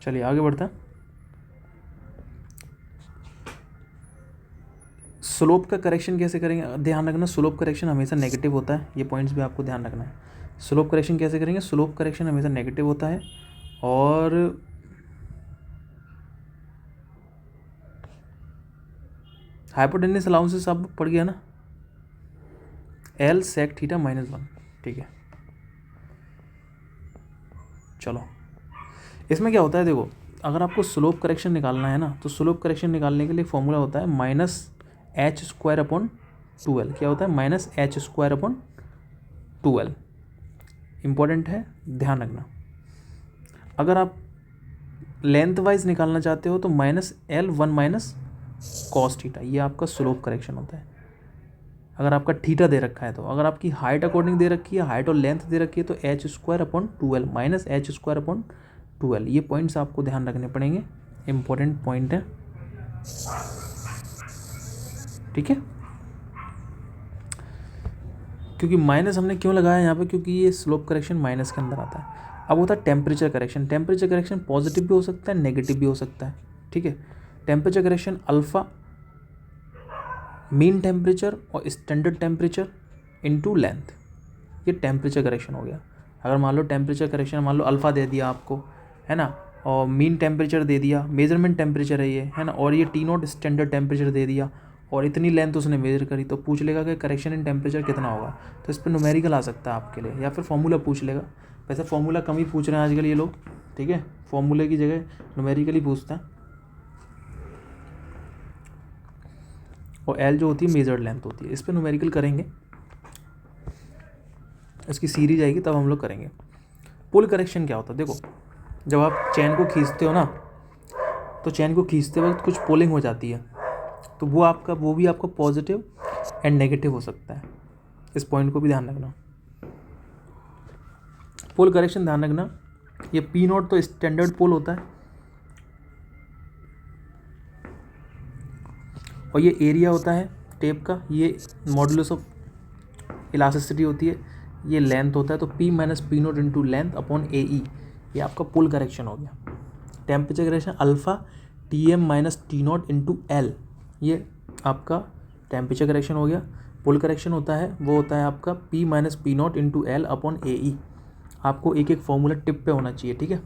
चलिए आगे बढ़ते हैं। स्लोप का करेक्शन कैसे करेंगे, ध्यान रखना, स्लोप करेक्शन हमेशा नेगेटिव होता है, ये पॉइंट्स भी आपको ध्यान रखना है। स्लोप करेक्शन कैसे करेंगे, स्लोप करेक्शन हमेशा नेगेटिव होता है, और हाइपोटेन्यूस अलाउंसेस सब पड़ गया ना, L sec थीटा -1। ठीक है, चलो इसमें क्या होता है, देखो अगर आपको स्लोप करेक्शन निकालना है ना, तो स्लोप करेक्शन निकालने के लिए फॉर्मूला होता है -h² / 2l। क्या होता है, -h² / 2l। इम्पॉर्टेंट है, ध्यान रखना। अगर आप लेंथ वाइज निकालना चाहते हो तो -L1 - cos थीटा, ये आपका स्लोप करेक्शन होता है। अगर आपका थीटा दे रखा है तो, अगर आपकी हाइट अकॉर्डिंग दे रखी है, हाइट और लेंथ दे रखी है, तो h² / 2l -h² / 2l। ये पॉइंट्स आपको ध्यान रखने पड़ेंगे, इम्पोर्टेंट पॉइंट है। ठीक है, क्योंकि माइनस हमने क्यों लगाया यहाँ पे, क्योंकि ये स्लोप करेक्शन माइनस के अंदर आता है। अब होता है temperature correction. Temperature correction positive भी हो सकता है, नेगेटिव भी हो सकता है। ठीक है, temperature correction alpha mean temperature और स्टैंडर्ड टेम्परेचर इनटू लेंथ, ये टेम्परेचर करेक्शन हो गया। अगर मान लो टेम्परेचर करेक्शन, मान लो अल्फ़ा दे दिया आपको, है ना, और मीन टेम्परेचर दे दिया, मेजरमेंट टेम्परेचर है ये, है ना, और ये T0 स्टैंडर्ड टेम्परेचर दे दिया, और इतनी लेंथ उसने मेजर करी, तो पूछ लेगा कि करेक्शन इन टेम्परेचर कितना होगा। तो इस पर न्यूमेरिकल आ सकता है आपके लिए, या फिर फॉर्मूला पूछ लेगा। वैसे फॉर्मूला कम ही पूछ रहे हैं आजकल ये लोग, ठीक है, फॉर्मूले की जगह न्यूमेरिकल ही पूछते हैं। और L जो होती है मेजर्ड लेंथ होती है, इस पर न्यूमेरिकल करेंगे, इसकी सीरीज आएगी तब हम लोग करेंगे। पुल करेक्शन क्या होता है, देखो जब आप चैन को खींचते हो ना, तो चैन को खींचते वक्त कुछ पुलिंग हो जाती है, तो वो भी आपका पॉजिटिव एंड नेगेटिव हो सकता है। इस पॉइंट को भी ध्यान रखना। पुल करेक्शन ध्यान रखना, ये P0 तो स्टैंडर्ड पुल होता है, और ये एरिया होता है टेप का, ये मॉडुलस ऑफ इलास्टिसिटी होती है, ये लेंथ होता है। तो P - P0 into length upon AE, ये आपका पुल करेक्शन हो गया। Temperature correction alpha Tm - T0 into L, ये आपका टेम्परेचर करेक्शन हो गया। पुल करेक्शन होता है, वो होता है आपका P - P0 into L upon AE। आपको एक एक फॉर्मूला टिप पे होना चाहिए, ठीक है।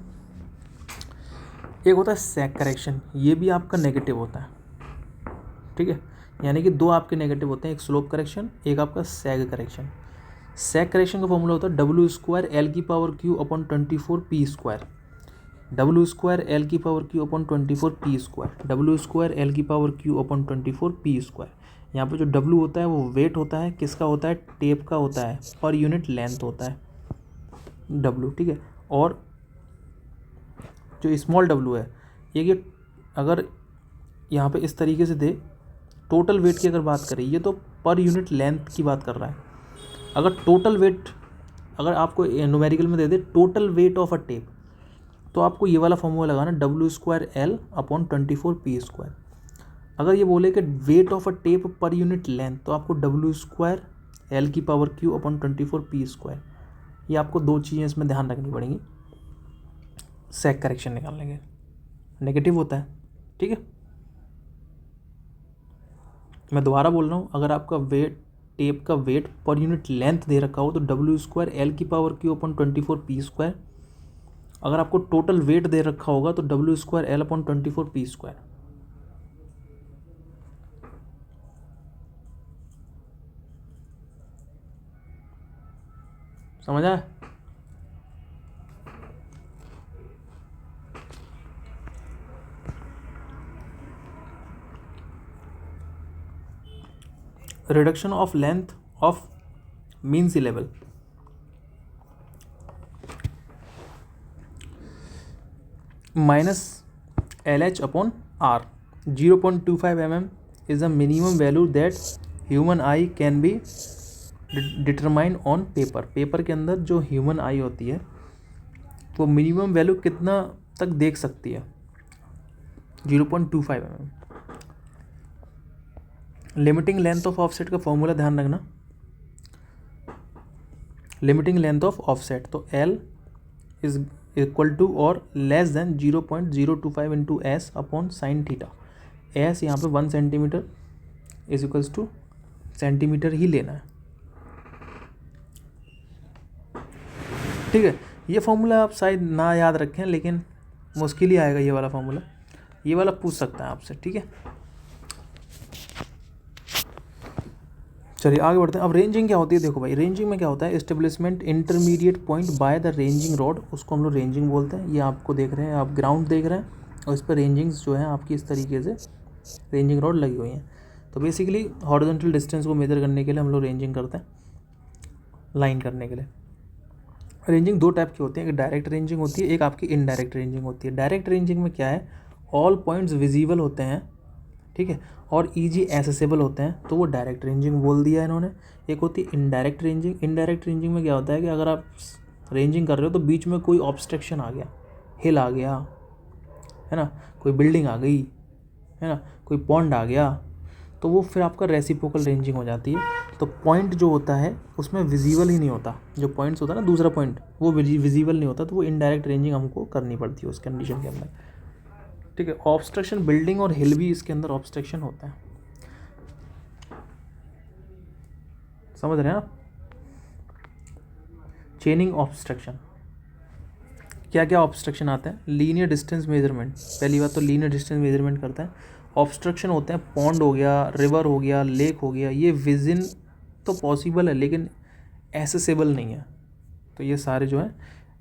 एक होता है सैग करेक्शन, ये भी आपका नेगेटिव होता है, ठीक है, यानी कि दो आपके नेगेटिव होते हैं, एक स्लोप करेक्शन, एक आपका सैग करेक्शन। सैग करेक्शन का फॉर्मूला होता है W² L³ upon 24p², W² L³ upon 24p², W² L³ upon 24p²। यहाँ पे जो W होता है वो वेट होता है, किसका होता है, टेप का होता है, पर यूनिट लेंथ होता है W, ठीक है। और जो स्मॉल w है, ये अगर यहाँ पे इस तरीके से दे, टोटल वेट की अगर बात करें, ये तो पर यूनिट लेंथ की बात कर रहा है। अगर टोटल वेट, अगर आपको न्यूमेरिकल में दे दे total weight of a tape, तो आपको ये वाला फॉर्मूला लगाना W² L अपॉन 24p²। अगर ये बोले कि wait of a tape per unit length, तो आपको W² L³ अपॉन 24p²। ये आपको दो चीज़ें इसमें ध्यान रखनी पड़ेंगी सैग करेक्शन निकालने के। नेगेटिव होता है, ठीक है। मैं दोबारा बोल रहा हूँ, अगर आपका वेट टेप का वेट पर यूनिट लेंथ दे रखा हो तो W² L⁴Q/24 P²। अगर आपको टोटल वेट दे रखा होगा तो W² L/24 P²। समझ आया? Reduction of length of mean sea level. -LH/R 0.25 mm is the minimum value that human eye can be determined on paper। Paper के अंदर जो ह्यूमन आई होती है वो मिनिमम वैल्यू कितना तक देख सकती है? 0.25 mm। Limiting length of offset का फॉर्मूला ध्यान रखना। लिमिटिंग लेंथ ऑफ ऑफसेट तो L इज इक्वल टू और less than 0.025 into S upon sine theta. S यहाँ पे 1 centimetre is equals to centimetre ही लेना है। ठीक है, ये फॉर्मूला आप शायद ना याद रखें, लेकिन मुश्किल ही आएगा ये वाला फॉर्मूला। ये वाला पूछ सकता है आपसे। ठीक है, चलिए आगे बढ़ते हैं। अब रेंजिंग क्या होती है? देखो भाई, रेंजिंग में क्या होता है? Establishment intermediate point by the ranging rod, उसको हम लोग रेंजिंग बोलते हैं। ये आपको देख रहे हैं, आप ग्राउंड देख रहे हैं और इस पर रेंजिंग्स जो है आपकी इस तरीके से रेंजिंग रॉड लगी हुई हैं। तो बेसिकली हॉरिजॉन्टल डिस्टेंस को मेजर करने के लिए हम लोग रेंजिंग करते हैं, लाइन करने के लिए। रेंजिंग दो टाइप की होती है, एक डायरेक्ट रेंजिंग होती है, एक आपकी इनडायरेक्ट रेंजिंग होती है। डायरेक्ट रेंजिंग में क्या है? ऑल पॉइंट्स विजिबल होते हैं, ठीक है, और ईजी एसेसेबल होते हैं, तो वो डायरेक्ट रेंजिंग बोल दिया है इन्होंने। एक होती है इनडायरेक्ट रेंजिंग। इनडायरेक्ट रेंजिंग में क्या होता है कि अगर आप रेंजिंग कर रहे हो तो बीच में कोई ऑब्स्ट्रक्शन आ गया, हिल आ गया, है ना, कोई बिल्डिंग आ गई, है ना, कोई पॉन्ड आ गया, तो वो फिर आपका रेसिप्रोकल रेंजिंग हो जाती है। तो पॉइंट जो होता है उसमें विजिबल ही नहीं होता, जो पॉइंट्स होता है ना, दूसरा पॉइंट वो विजिबल नहीं होता, तो वो इनडायरेक्ट रेंजिंग हमको करनी पड़ती है उस कंडीशन के अंदर। ठीक है, ऑब्स्ट्रक्शन बिल्डिंग और हिल भी इसके अंदर ऑब्स्ट्रक्शन होता है। समझ रहे हैं आप? चेनिंग ऑब्स्ट्रक्शन, क्या क्या ऑब्स्ट्रक्शन आते हैं? लीनियर डिस्टेंस मेजरमेंट, पहली बात तो लीनियर डिस्टेंस मेजरमेंट करता है। ऑब्स्ट्रक्शन होते हैं पॉन्ड हो गया, रिवर हो गया, लेक हो गया, ये विजिन तो पॉसिबल है लेकिन एसेसेबल नहीं है, तो ये सारे जो हैं।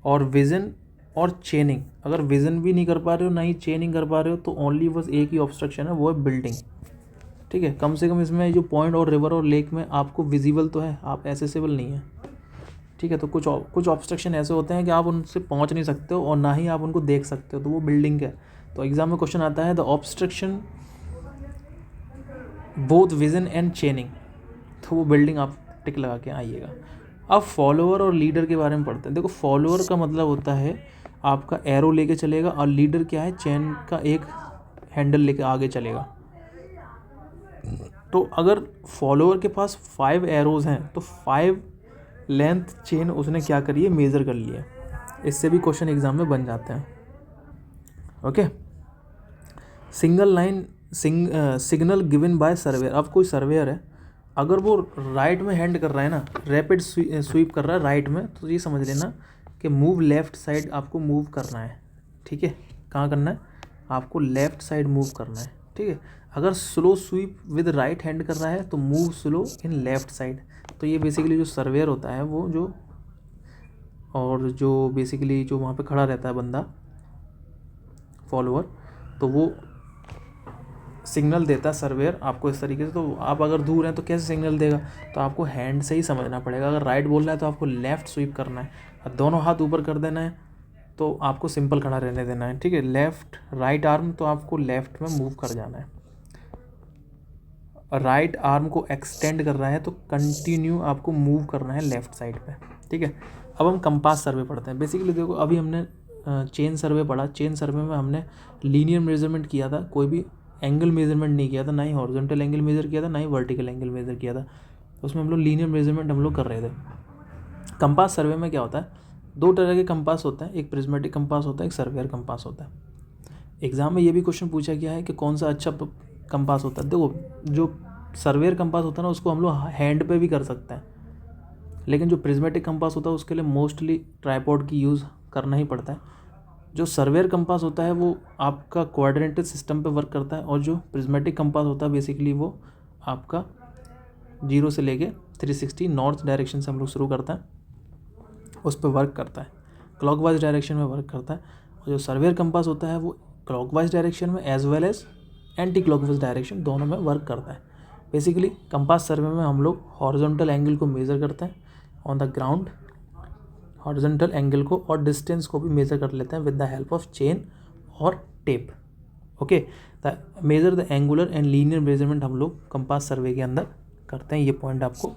और विजन और चेनिंग, अगर विजन भी नहीं कर पा रहे हो ना ही चेनिंग कर पा रहे हो तो ओनली बस एक ही ऑब्स्ट्रक्शन है, वो है बिल्डिंग। ठीक है, कम से कम इसमें जो पॉइंट और रिवर और लेक में आपको विजिबल तो है, आप एसेसेबल नहीं है। ठीक है, तो कुछ ऑब्स्ट्रक्शन ऐसे होते हैं कि आप उनसे पहुंच नहीं सकते हो और ना ही आप उनको देख सकते हो, तो वो बिल्डिंग है। तो एग्जाम में क्वेश्चन आता है the obstruction both vision and चेनिंग, तो वो बिल्डिंग आप टिक लगा के आइएगा। अब फॉलोअर और लीडर के बारे में पढ़ते हैं। देखो, फॉलोअर का मतलब होता है आपका एरो लेके चलेगा, और लीडर क्या है? चेन का एक हैंडल लेके आगे चलेगा। तो अगर फॉलोअर के पास 5 एरोज हैं तो 5 लेंथ चेन उसने क्या करी है? मेज़र कर लिया। इससे भी क्वेश्चन एग्जाम में बन जाते हैं। Okay, single line signal given by surveyor. अब कोई सर्वेयर है, अगर वो राइट में हैंड कर रहा है ना, रैपिड स्वीप कर रहा है राइट में, तो ये समझ लेना कि मूव लेफ़्ट साइड आपको मूव करना है। ठीक है, कहाँ करना है? आपको लेफ़्ट साइड मूव करना है। ठीक है, अगर slow sweep with right hand कर रहा है तो move slow in left side. तो ये बेसिकली जो सर्वेयर होता है वो जो, और जो बेसिकली जो वहाँ पे खड़ा रहता है बंदा फॉलोअर, तो वो सिग्नल देता है सर्वेयर आपको इस तरीके से। तो आप अगर दूर हैं तो कैसे सिग्नल देगा? तो आपको हैंड से ही समझना पड़ेगा। अगर राइट बोल रहा है तो आपको लेफ़्ट स्वीप करना है, और दोनों हाथ ऊपर कर देना है, तो आपको सिंपल खड़ा रहने देना है। ठीक है, लेफ़्ट राइट आर्म तो आपको लेफ़्ट में मूव कर जाना है, राइट आर्म को एक्सटेंड कर रहा है तो कंटिन्यू आपको मूव करना है लेफ़्ट साइड पे। ठीक है, अब हम कंपास सर्वे पढ़ते हैं। बेसिकली देखो, अभी हमने चेन सर्वे पढ़ा। चेन सर्वे में हमने लीनियर मेजरमेंट किया था, कोई भी एंगल मेजरमेंट नहीं किया था, ना ही हॉरिजॉन्टल एंगल मेजर किया था, ना ही वर्टिकल एंगल मेजर किया था। उसमें हम लोग लीनियर मेजरमेंट हम लोग कर रहे थे। कंपास सर्वे में क्या होता है? 2 तरह के कंपास होते हैं, एक प्रिज्मेटिक कंपास होता है, एक सर्वेयर कंपास होता है। एग्जाम में ये भी क्वेश्चन पूछा गया है कि कौन सा अच्छा कंपास होता है। देखो, जो सर्वेयर कंपास होता है ना उसको हम लोग हैंड पे भी कर सकते हैं, लेकिन जो प्रिज्मेटिक कंपास होता है उसके लिए मोस्टली ट्राइपॉड की यूज़ करना ही पड़ता है। जो सर्वेयर कंपास होता है वो आपका कोऑर्डिनेटेड सिस्टम पे वर्क करता है, और जो प्रिज्मेटिक कंपास होता है बेसिकली वो आपका 0 से लेके 360 नॉर्थ डायरेक्शन से हम लोग शुरू करते हैं उस पर वर्क करता है, क्लॉकवाइज डायरेक्शन में वर्क करता है। और जो सर्वेयर कंपास होता है वो क्लॉकवाइज डायरेक्शन में as well as anti clockwise direction दोनों में वर्क करता है। बेसिकली कंपास सर्वे में हम लोग हॉरिजॉन्टल एंगल को मेज़र करते हैं on the ground, horizontal angle को और डिस्टेंस को भी मेज़र कर लेते हैं with the help of chain और tape. Okay, the measure the angular and linear measurement हम लोग कंपास सर्वे के अंदर करते हैं। ये पॉइंट आपको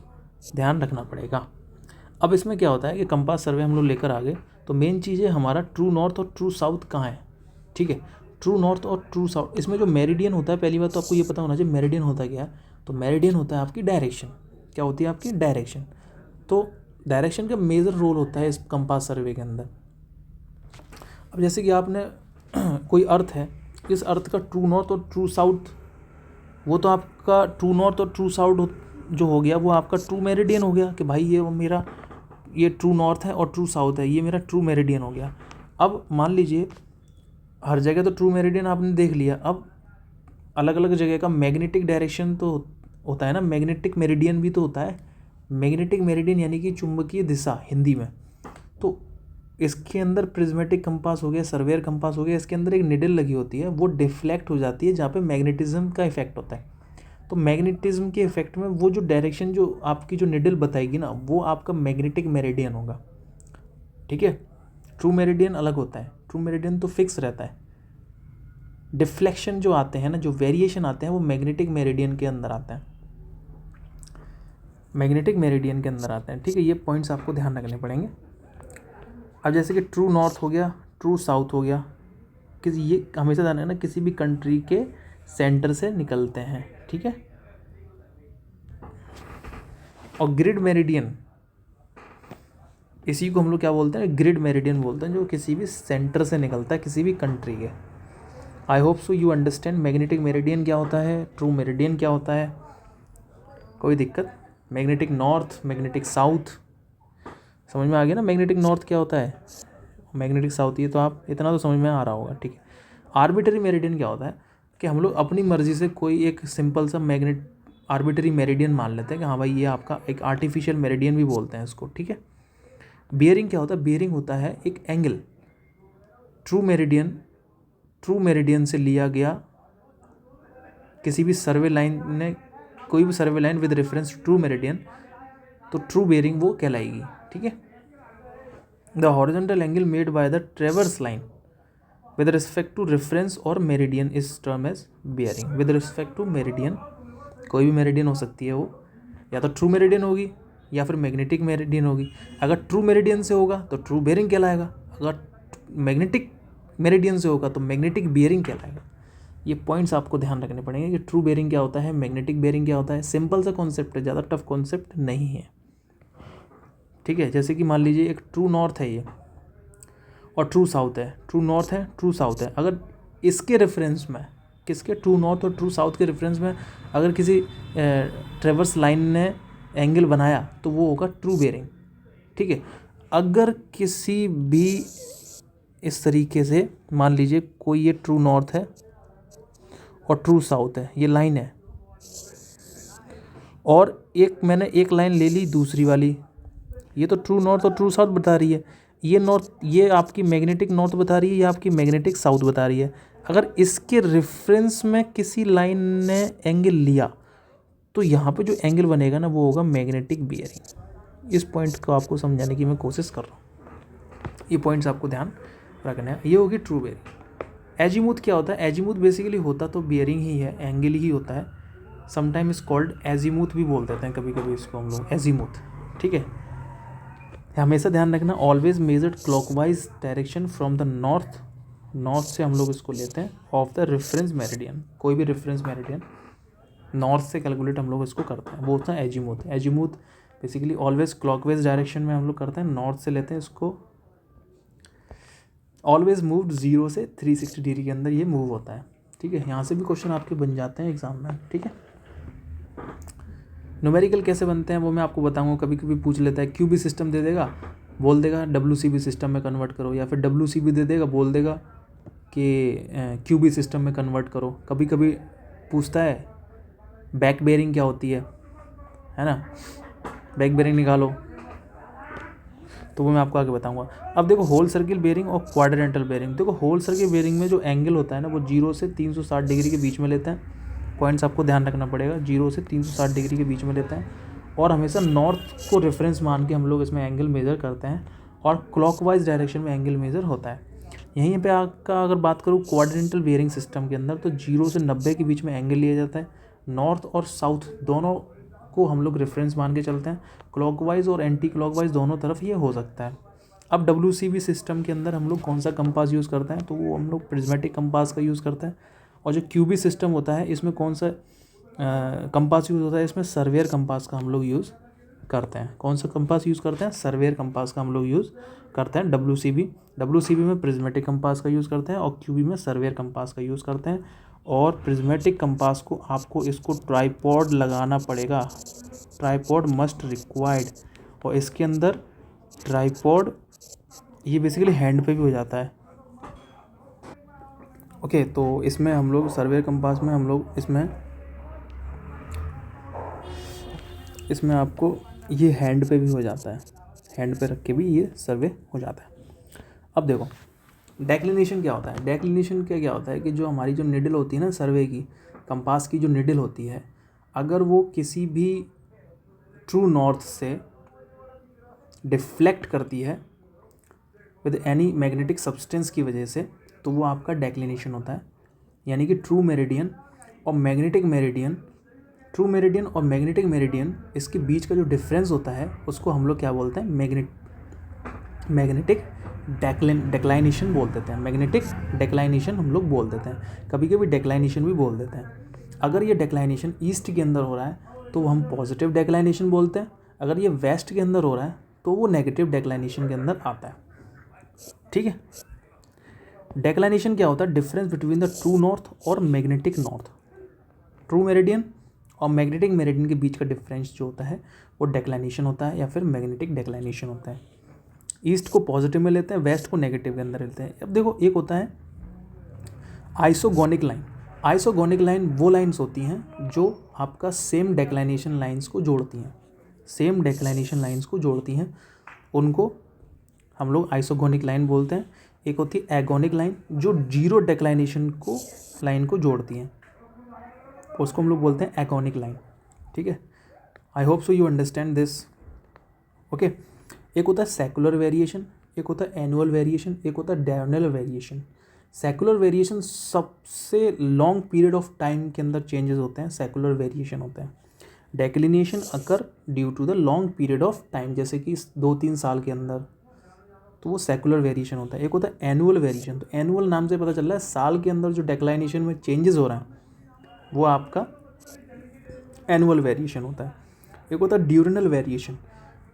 ध्यान रखना पड़ेगा। अब इसमें क्या होता है कि कंपास सर्वे हम लोग लेकर आ गए, तो मेन चीज़ है हमारा ट्रू नॉर्थ और ट्रू साउथ कहाँ है। ठीक है, ट्रू नॉर्थ और ट्रू साउथ, इसमें जो मेरिडियन होता है, पहली बात तो आपको ये पता होना चाहिए मेरिडियन होता क्या है। तो मेरिडियन होता है आपकी डायरेक्शन। क्या होती है आपकी डायरेक्शन। तो डायरेक्शन का मेजर रोल होता है इस कंपास सर्वे के अंदर। अब जैसे कि आपने कोई अर्थ है, इस अर्थ का ट्रू नॉर्थ और ट्रू साउथ, वो तो आपका ट्रू नॉर्थ और ट्रू साउथ जो हो गया वो आपका ट्रू मेरिडियन हो गया कि भाई ये मेरा ये ट्रू नॉर्थ है और ट्रू साउथ है, ये मेरा ट्रू मेरिडियन हो गया। अब मान लीजिए हर जगह तो ट्रू मेरिडियन आपने देख लिया, अब अलग अलग जगह का मैग्नेटिक डायरेक्शन तो होता है ना, मैग्नेटिक मेरिडियन भी तो होता है। मैग्नेटिक मेरिडियन यानी कि चुंबकीय दिशा हिंदी में। तो इसके अंदर प्रिज्मेटिक कंपास हो गया, सर्वेयर कंपास हो गया, इसके अंदर एक निडल लगी होती है, वो डिफ्लेक्ट हो जाती है जहाँ पे मैग्नेटिज्म का इफेक्ट होता है। तो मैग्नेटिज्म के इफेक्ट में वो जो डायरेक्शन जो आपकी जो निडल बताएगी ना, वो आपका मैग्नेटिक मेरिडियन होगा। ठीक है, ट्रू मेरिडियन अलग होता है, ट्रू मेरिडियन तो फिक्स रहता है। डिफ्लेक्शन जो आते हैं ना, जो वेरिएशन आते हैं, वो मैग्नेटिक मेरिडियन के अंदर आते हैं, मैग्नेटिक मेरिडियन के अंदर आते हैं। ठीक है, ये पॉइंट्स आपको ध्यान रखने पड़ेंगे। अब जैसे कि ट्रू नॉर्थ हो गया, ट्रू साउथ हो गया, किसी ये हमेशा ध्यान रखना किसी भी कंट्री के सेंटर से निकलते हैं। ठीक है, और ग्रिड मेरिडियन, इसी को हम लोग क्या बोलते हैं, ग्रिड मेरिडियन बोलते हैं, जो किसी भी सेंटर से निकलता है किसी भी कंट्री के। आई hope so you understand magnetic meridian क्या होता है, ट्रू मेरिडियन क्या होता है। कोई दिक्कत? मैग्नेटिक नॉर्थ, मैग्नेटिक साउथ समझ में आ गया ना। मैग्नेटिक नॉर्थ क्या होता है, मैग्नेटिक साउथ, ये तो आप इतना तो समझ में आ रहा होगा। ठीक है, आर्बिटरी मेरिडियन क्या होता है कि हम लोग अपनी मर्जी से कोई एक सिंपल सा आर्बिटरी मेरिडियन मान लेते हैं कि हाँ भाई ये आपका एक आर्टिफिशियल मेरिडियन भी बोलते हैं इसको। ठीक है, बियरिंग क्या होता है, बियरिंग होता है एक एंगल, ट्रू मेरिडियन से लिया गया किसी भी सर्वे लाइन ने, कोई भी survey line with reference true meridian, तो ट्रू बियरिंग वो कहलाएगी। ठीक है, the horizontal angle made by the traverse line with respect to reference और meridian is term as bearing. With respect to meridian, कोई भी मेरिडियन हो सकती है, वो या तो ट्रू मेरिडियन होगी या फिर मैग्नेटिक मेरिडियन होगी। अगर ट्रू मेरिडियन से होगा तो ट्रू बियरिंग कहलाएगा, अगर मैग्नेटिक मेरिडियन से होगा तो मैग्नेटिक बियरिंग कहलाएगा। ये पॉइंट्स आपको ध्यान रखने पड़ेंगे कि ट्रू बियरिंग क्या होता है, मैग्नेटिक बियरिंग क्या होता है। सिंपल सा कॉन्सेप्ट है, ज़्यादा टफ कॉन्सेप्ट नहीं है। ठीक है, जैसे कि मान लीजिए एक ट्रू नॉर्थ है ये और ट्रू साउथ है, ट्रू नॉर्थ है, ट्रू साउथ है। अगर इसके रेफरेंस में, किसके, ट्रू नॉर्थ और ट्रू साउथ के रेफरेंस में अगर किसी ट्रेवर्स लाइन ने एंगल बनाया तो वो होगा ट्रू बियरिंग। ठीक है, अगर किसी भी इस तरीके से मान लीजिए कोई ये ट्रू नॉर्थ है और ट्रू साउथ है, ये लाइन है, और मैंने एक लाइन ले ली दूसरी वाली, ये तो ट्रू नॉर्थ और ट्रू साउथ बता रही है, ये नॉर्थ, ये आपकी मैग्नेटिक नॉर्थ बता रही है, ये आपकी मैग्नेटिक साउथ बता रही है। अगर इसके रेफरेंस में किसी लाइन ने एंगल लिया तो यहाँ पे जो एंगल बनेगा ना वो होगा मैग्नेटिक बियरिंग। इस पॉइंट को आपको समझाने की मैं कोशिश कर रहा हूँ, ये पॉइंट्स आपको ध्यान रखना है। ये होगी ट्रू बियरिंग। एजीमूथ क्या होता है, एजीमूथ बेसिकली होता तो बियरिंग ही है, एंगल ही होता है। समटाइम इज कॉल्ड एजीमूथ भी बोल देते हैं कभी कभी इसको हम लोग, एजीमूथ। ठीक है, हमेशा ध्यान रखना, always measured clockwise direction from the north से हम लोग इसको लेते हैं ऑफ द रेफरेंस मेरिडियन। कोई भी रेफरेंस मेरिडियन नॉर्थ से कैलकुलेट हम लोग इसको करते हैं, वो होता है azimuth. Azimuth basically always clockwise direction में हम लोग करते हैं, नॉर्थ से लेते हैं इसको। ऑलवेज मूव्ड 0 से 360 डिग्री के अंदर ये मूव होता है। ठीक है, यहाँ से भी क्वेश्चन आपके बन जाते हैं एग्जाम में। ठीक है, न्यूमेरिकल कैसे बनते हैं वो मैं आपको बताऊंगा। कभी कभी पूछ लेता है क्यूबी सिस्टम दे देगा, बोल देगा WCB सिस्टम में कन्वर्ट करो, या फिर WCB दे देगा, बोल देगा कि क्यूबी सिस्टम में कन्वर्ट करो। कभी कभी पूछता है बैक बेयरिंग क्या होती है ना, बैक बेयरिंग निकालो, तो वो मैं आपको आगे बताऊंगा। अब देखो होल सर्किल बेयरिंग और क्वाड्रेंटल बेयरिंग। देखो होल सर्किल बेयरिंग में जो एंगल होता है ना वो 0 से 360 डिग्री के बीच में लेता है। पॉइंट्स आपको ध्यान रखना पड़ेगा, 0 से 360 डिग्री के बीच में लेता है, और हमेशा नॉर्थ को रेफरेंस मान के हम लोग इसमें एंगल मेज़र करते हैं, और क्लॉकवाइज डायरेक्शन में एंगल मेज़र होता है। यहीं पे आपका अगर बात करूँ क्वाड्रेंटल बेयरिंग सिस्टम के अंदर, तो 0 से 90 के बीच में एंगल लिया जाता है। नॉर्थ और साउथ दोनों को हम लोग रेफरेंस मान के चलते हैं, क्लॉकवाइज और एंटी क्लॉकवाइज दोनों तरफ ये हो सकता है। अब WCB सिस्टम के अंदर हम लोग कौन सा कंपास यूज़ करते हैं, तो वो हम लोग प्रिज्मेटिक कंपास का यूज़ करते हैं। और जो क्यूबी सिस्टम होता है इसमें कौन सा कंपास यूज़ होता है, इसमें सर्वेयर कंपास का हम लोग यूज़ करते हैं। कौन सा कंपास यूज़ करते हैं, सर्वेयर कंपास का हम लोग यूज़ करते हैं। WCB में प्रिज्मेटिक कंपास का यूज़ करते हैं, और क्यूबी में सर्वेयर कंपास का यूज़ करते हैं। और प्रिज्मेटिक कंपास को आपको इसको ट्राइपॉड लगाना पड़ेगा, ट्राइपॉड मस्ट रिक्वायर्ड, और इसके अंदर ट्राइपॉड ये बेसिकली हैंड पे भी हो जाता है। ओके, तो इसमें हम लोग सर्वेयर कंपास में हम लोग इसमें आपको ये हैंड पे भी हो जाता है, हैंड पे रख के भी ये सर्वे हो जाता है। अब देखो डेक्लिनेशन क्या होता है। डेक्लिनेशन क्या होता है कि जो हमारी जो निडल होती है ना सर्वे की, कंपास की जो निडल होती है, अगर वो किसी भी ट्रू नॉर्थ से डिफ्लेक्ट करती है विद एनी मैग्नेटिक सब्सटेंस की वजह से, तो वो आपका डेक्लिनेशन होता है। यानी कि ट्रू मेरिडियन और मैग्नेटिक मेरिडियन, इसके बीच का जो डिफरेंस होता है उसको हम लोग क्या बोलते हैं, मैग्नेटिक डेक्लाइनेशन बोल देते हैं। मैग्नेटिक डेक्लाइनेशन हम लोग बोल देते हैं, कभी कभी डेक्लाइनेशन भी बोल देते हैं। अगर ये डेक्लाइनेशन ईस्ट के अंदर हो रहा है तो हम पॉजिटिव डेक्लाइनेशन बोलते हैं, अगर ये वेस्ट के अंदर हो रहा है तो वो नेगेटिव डेक्लाइनेशन के अंदर आता है। ठीक है, डेक्लाइनेशन क्या होता है, difference between the true north और मैग्नेटिक नॉर्थ। ट्रू मेरिडियन और मैग्नेटिक मेरिडियन के बीच का डिफरेंस जो होता है वो डेक्लाइनेशन होता है, या फिर मैग्नेटिक डेक्लाइनेशन होता है। ईस्ट को पॉजिटिव में लेते हैं, वेस्ट को नेगेटिव के अंदर लेते हैं। अब देखो एक होता है आइसोगोनिक लाइन। आइसोगोनिक लाइन वो लाइंस होती हैं जो आपका सेम डेक्लाइनेशन लाइंस को जोड़ती हैं, उनको हम लोग आइसोगोनिक लाइन बोलते हैं। एक होती है एगोनिक लाइन जो जीरो डेक्लाइनेशन को लाइन को जोड़ती हैं, उसको हम लोग बोलते हैं एगोनिक लाइन। ठीक है, I hope so you understand this. Okay, एक होता है सेकुलर वेरिएशन, एक होता है एनुअल वेरिएशन, एक होता है डायगोनल वेरिएशन। सेकुलर वेरिएशन सबसे लॉन्ग पीरियड ऑफ टाइम के अंदर चेंजेस होते हैं, सेकुलर वेरिएशन होते हैं। Declination occur due to the long period of time, जैसे कि 2-3 साल के अंदर, तो वो सेकुलर वेरिएशन होता है। एक होता है एनुअल वेरिएशन, तो एनुअल नाम से पता चल रहा है साल के अंदर जो डेक्लाइनेशन में चेंजेस हो रहा है वो आपका एनुअल वेरिएशन होता है। एक होता है ड्यूरेनल वेरिएशन,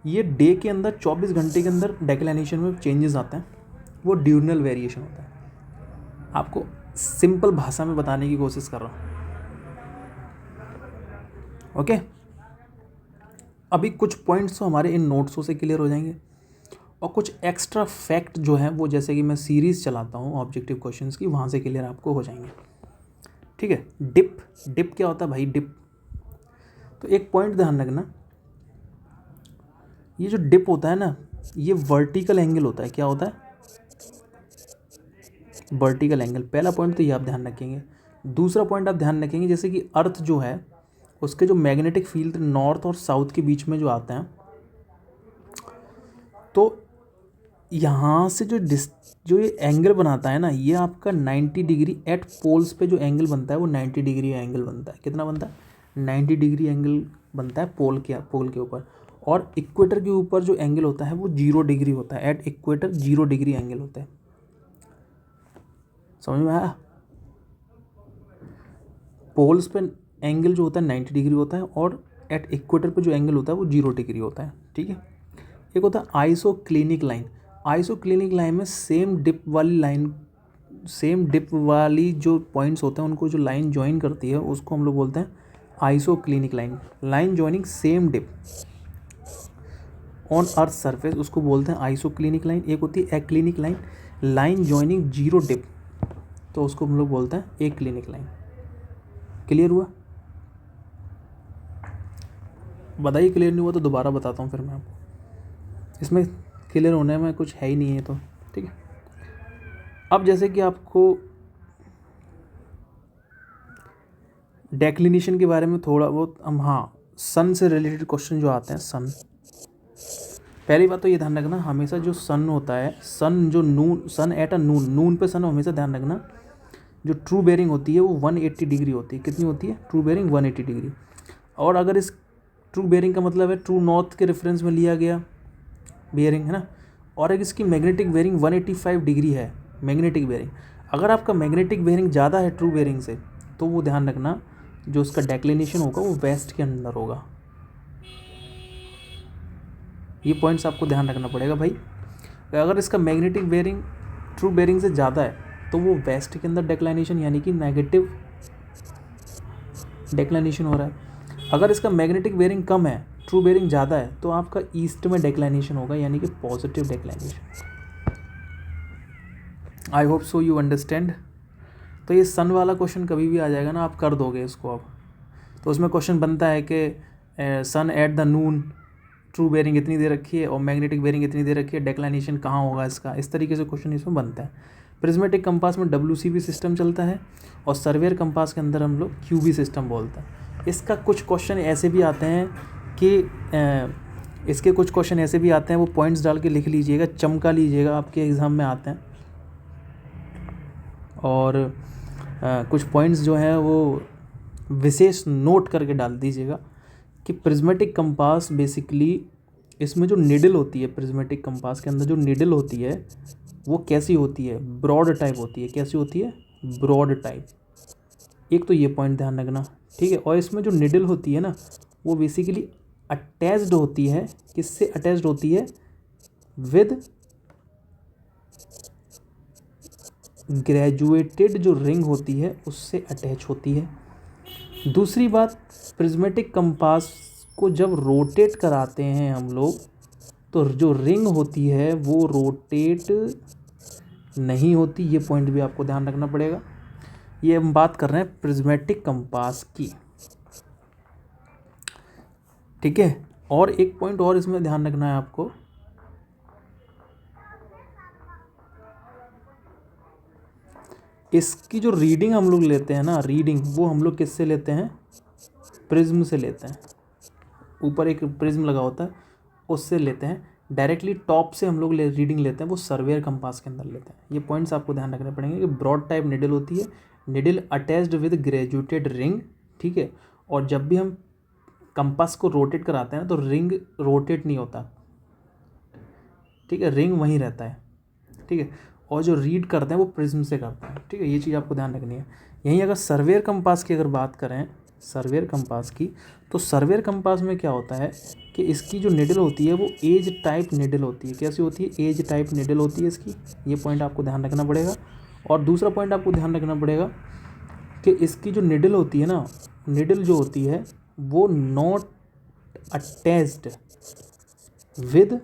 ये डे के अंदर 24 घंटे के अंदर डेक्लाइनेशन में चेंजेस आते हैं, वो ड्यूरेनल वेरिएशन होता है। आपको सिंपल भाषा में बताने की कोशिश कर रहा हूँ। ओके, अभी कुछ पॉइंट्स तो हमारे इन नोट्सों से क्लियर हो जाएंगे, और कुछ एक्स्ट्रा फैक्ट जो है वो जैसे कि मैं सीरीज़ चलाता हूँ ऑब्जेक्टिव क्वेश्चंस की, वहाँ से क्लियर आपको हो जाएंगे। ठीक है, डिप क्या होता है भाई, डिप। तो एक पॉइंट ध्यान रखना, ये जो डिप होता है ना ये वर्टिकल एंगल होता है। क्या होता है, वर्टिकल एंगल। पहला पॉइंट तो ये आप ध्यान रखेंगे। दूसरा पॉइंट आप ध्यान रखेंगे जैसे कि अर्थ जो है उसके जो मैग्नेटिक फील्ड नॉर्थ और साउथ के बीच में जो आते हैं, तो यहाँ से जो ये एंगल बनाता है ना, ये आपका 90 डिग्री एट पोल्स पे जो एंगल बनता है वो 90 डिग्री एंगल बनता है। कितना बनता है, 90 डिग्री एंगल बनता है पोल के ऊपर। और इक्वेटर के ऊपर जो एंगल होता है वो 0 डिग्री होता है, एट इक्वेटर 0 डिग्री एंगल होता है। समझ में आया, पोल्स पे एंगल जो होता है 90 डिग्री होता है, और एट इक्वेटर पे जो एंगल होता है वो 0 डिग्री होता है। ठीक है, एक होता है आइसोक्लिनिक लाइन। आइसोक्लिनिक लाइन में सेम डिप वाली जो पॉइंट्स होते हैं उनको जो लाइन ज्वाइन करती है उसको हम लोग बोलते हैं isoclinic line, line joining same dip on earth surface, उसको बोलते हैं आइसोक्लिनिक लाइन। एक होती है aclinic line, line joining zero dip, तो उसको हम लोग बोलते हैं एक्लिनिक लाइन। क्लियर हुआ? बताइए क्लियर नहीं हुआ तो दोबारा बताता हूँ फिर मैं आपको, इसमें क्लियर होने में कुछ है ही नहीं है तो ठीक है। अब जैसे कि आपको डेक्लिनेशन के बारे में थोड़ा बहुत हम, हाँ, सन से रिलेटेड क्वेश्चन जो आते हैं, सन, पहली बात तो ये ध्यान रखना हमेशा जो सन होता है, सन जो नून, सन एट अ नून, नून पे सन हमेशा ध्यान रखना जो ट्रू बेरिंग होती है वो 180 डिग्री होती है। कितनी होती है ट्रू बेरिंग? 180 डिग्री। और अगर इस ट्रू बेरिंग का मतलब है ट्रू नॉर्थ के रेफरेंस में लिया गया बेरिंग, है ना, और अगर इसकी मैग्नेटिक बेरिंग 185 डिग्री है, मैग्नेटिक बेरिंग, अगर आपका मैग्नेटिक बेरिंग ज़्यादा है ट्रू बेरिंग से, तो वो ध्यान रखना जो उसका डेक्लिनेशन होगा वो वेस्ट के अंदर होगा। ये पॉइंट्स आपको ध्यान रखना पड़ेगा भाई। अगर इसका मैग्नेटिक बेरिंग ट्रू बेरिंग से ज़्यादा है तो वो वेस्ट के अंदर डेक्लाइनेशन यानी कि नेगेटिव डेक्लाइनेशन हो रहा है। अगर इसका मैग्नेटिक बेरिंग कम है, ट्रू बेरिंग ज़्यादा है, तो आपका ईस्ट में डेक्लाइनेशन होगा यानी कि positive declination. I hope so you understand. तो ये सन वाला क्वेश्चन कभी भी आ जाएगा ना, आप कर दोगे इसको अब, तो उसमें क्वेश्चन बनता है कि sun at the noon, true bearing इतनी दे रखी है और मैग्नेटिक बेरिंग इतनी दे रखी है, डेक्लाइनेशन कहाँ होगा इसका, इस तरीके से क्वेश्चन इसमें बनता है। प्रिज्मेटिक कंपास में WCB सिस्टम चलता है और सर्वेयर कंपास के अंदर हम लोग QB सिस्टम बोलते हैं। इसका कुछ क्वेश्चन ऐसे भी आते हैं कि इसके कुछ क्वेश्चन ऐसे भी आते हैं, वो पॉइंट्स डाल के लिख लीजिएगा, चमका लीजिएगा, आपके एग्ज़ाम में आते हैं। और कुछ पॉइंट्स जो हैं वो विशेष नोट करके डाल दीजिएगा कि प्रिज्मेटिक कंपास बेसिकली, इसमें जो निडल होती है प्रिज्मेटिक कंपास के अंदर जो निडल होती है वो कैसी होती है, ब्रॉड टाइप होती है। कैसी होती है? Broad type. एक तो ये पॉइंट ध्यान रखना, ठीक है। और इसमें जो निडल होती है ना वो बेसिकली अटैच्ड होती है, किससे अटैच्ड होती है? विद ग्रेजुएटेड जो रिंग होती है उससे अटैच होती है। दूसरी बात, प्रिज्मेटिक कंपास को जब रोटेट कराते हैं हम लोग तो जो रिंग होती है वो रोटेट नहीं होती। ये पॉइंट भी आपको ध्यान रखना पड़ेगा। ये हम बात कर रहे हैं प्रिज्मेटिक कंपास की, ठीक है। और एक पॉइंट और इसमें ध्यान रखना है आपको, इसकी जो रीडिंग हम लोग लेते हैं ना, रीडिंग वो हम लोग किससे लेते हैं? प्रिज्म से लेते हैं। ऊपर एक प्रिज्म लगा होता है उससे लेते हैं। डायरेक्टली टॉप से हम लोग रीडिंग लेते हैं वो सर्वेयर कंपास के अंदर लेते हैं। ये पॉइंट्स आपको ध्यान रखने पड़ेंगे कि ब्रॉड टाइप निडल होती है, needle attached with graduated ring, ठीक है। और जब भी हम कंपास को रोटेट कराते हैं ना तो रिंग रोटेट नहीं होता, ठीक है, रिंग वहीं रहता है, ठीक है। और जो रीड करते हैं वो प्रिज्म से करते हैं, ठीक है। ये चीज़ आपको ध्यान रखनी है। यहीं अगर सर्वेयर कंपास की अगर बात करें, सर्वेयर कंपास की, तो सर्वेयर कंपास में क्या होता है कि इसकी जो निडल होती है वो एज टाइप निडल होती है। कैसी होती है? एज टाइप निडल होती है इसकी। ये पॉइंट आपको ध्यान रखना पड़ेगा। और दूसरा पॉइंट आपको ध्यान रखना पड़ेगा कि इसकी जो निडल होती है ना, निडल जो होती है वो नॉट अटैच्ड विद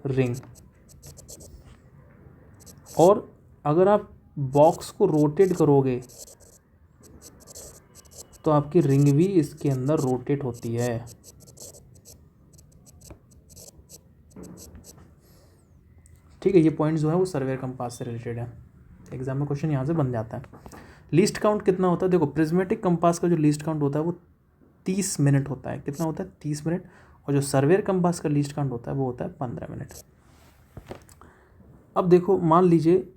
रिंग। और अगर आप बॉक्स को रोटेट करोगे तो आपकी रिंग भी इसके अंदर रोटेट होती है, ठीक है। ये पॉइंट जो है वो सर्वेयर कंपास से रिलेटेड है। एग्जाम में क्वेश्चन यहाँ से बन जाता है। लीस्ट काउंट कितना होता है? देखो, प्रिज्मेटिक कंपास का जो लीस्ट काउंट होता है वो 30 मिनट होता है। कितना होता है? 30 मिनट। और जो सर्वेयर कंपास का लीस्ट काउंट होता है वो होता है 15 मिनट। अब देखो, मान लीजिए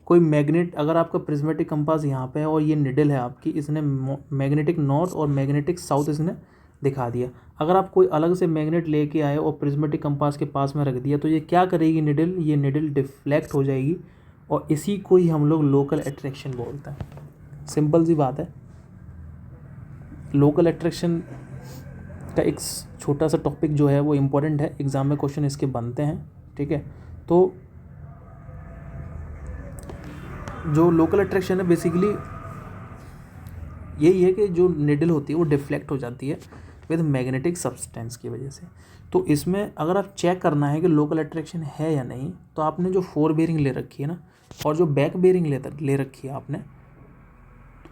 कोई मैग्नेट, अगर आपका प्रिज्मेटिक कंपास यहाँ पे है और ये निडल है आपकी, इसने मैग्नेटिक नॉर्थ और मैग्नेटिक साउथ इसने दिखा दिया। अगर आप कोई अलग से मैग्नेट लेके आए और प्रिज्मेटिक कंपास के पास में रख दिया तो ये क्या करेगी निडल? ये निडल डिफ्लेक्ट हो जाएगी और इसी को ही हम लोग लोकल अट्रैक्शन बोलते हैं। सिंपल सी बात है। लोकल अट्रैक्शन का एक छोटा सा टॉपिक जो है वो इम्पोर्टेंट है, एग्ज़ाम में क्वेश्चन इसके बनते हैं, ठीक है। तो जो लोकल अट्रैक्शन है बेसिकली यही है कि जो निडल होती है वो डिफ्लेक्ट हो जाती है विद मैग्नेटिक सब्सटेंस की वजह से। तो इसमें अगर आप चेक करना है कि लोकल अट्रैक्शन है या नहीं, तो आपने जो फोर बेरिंग ले रखी है ना और जो बैक बेरिंग ले रखी है आपने,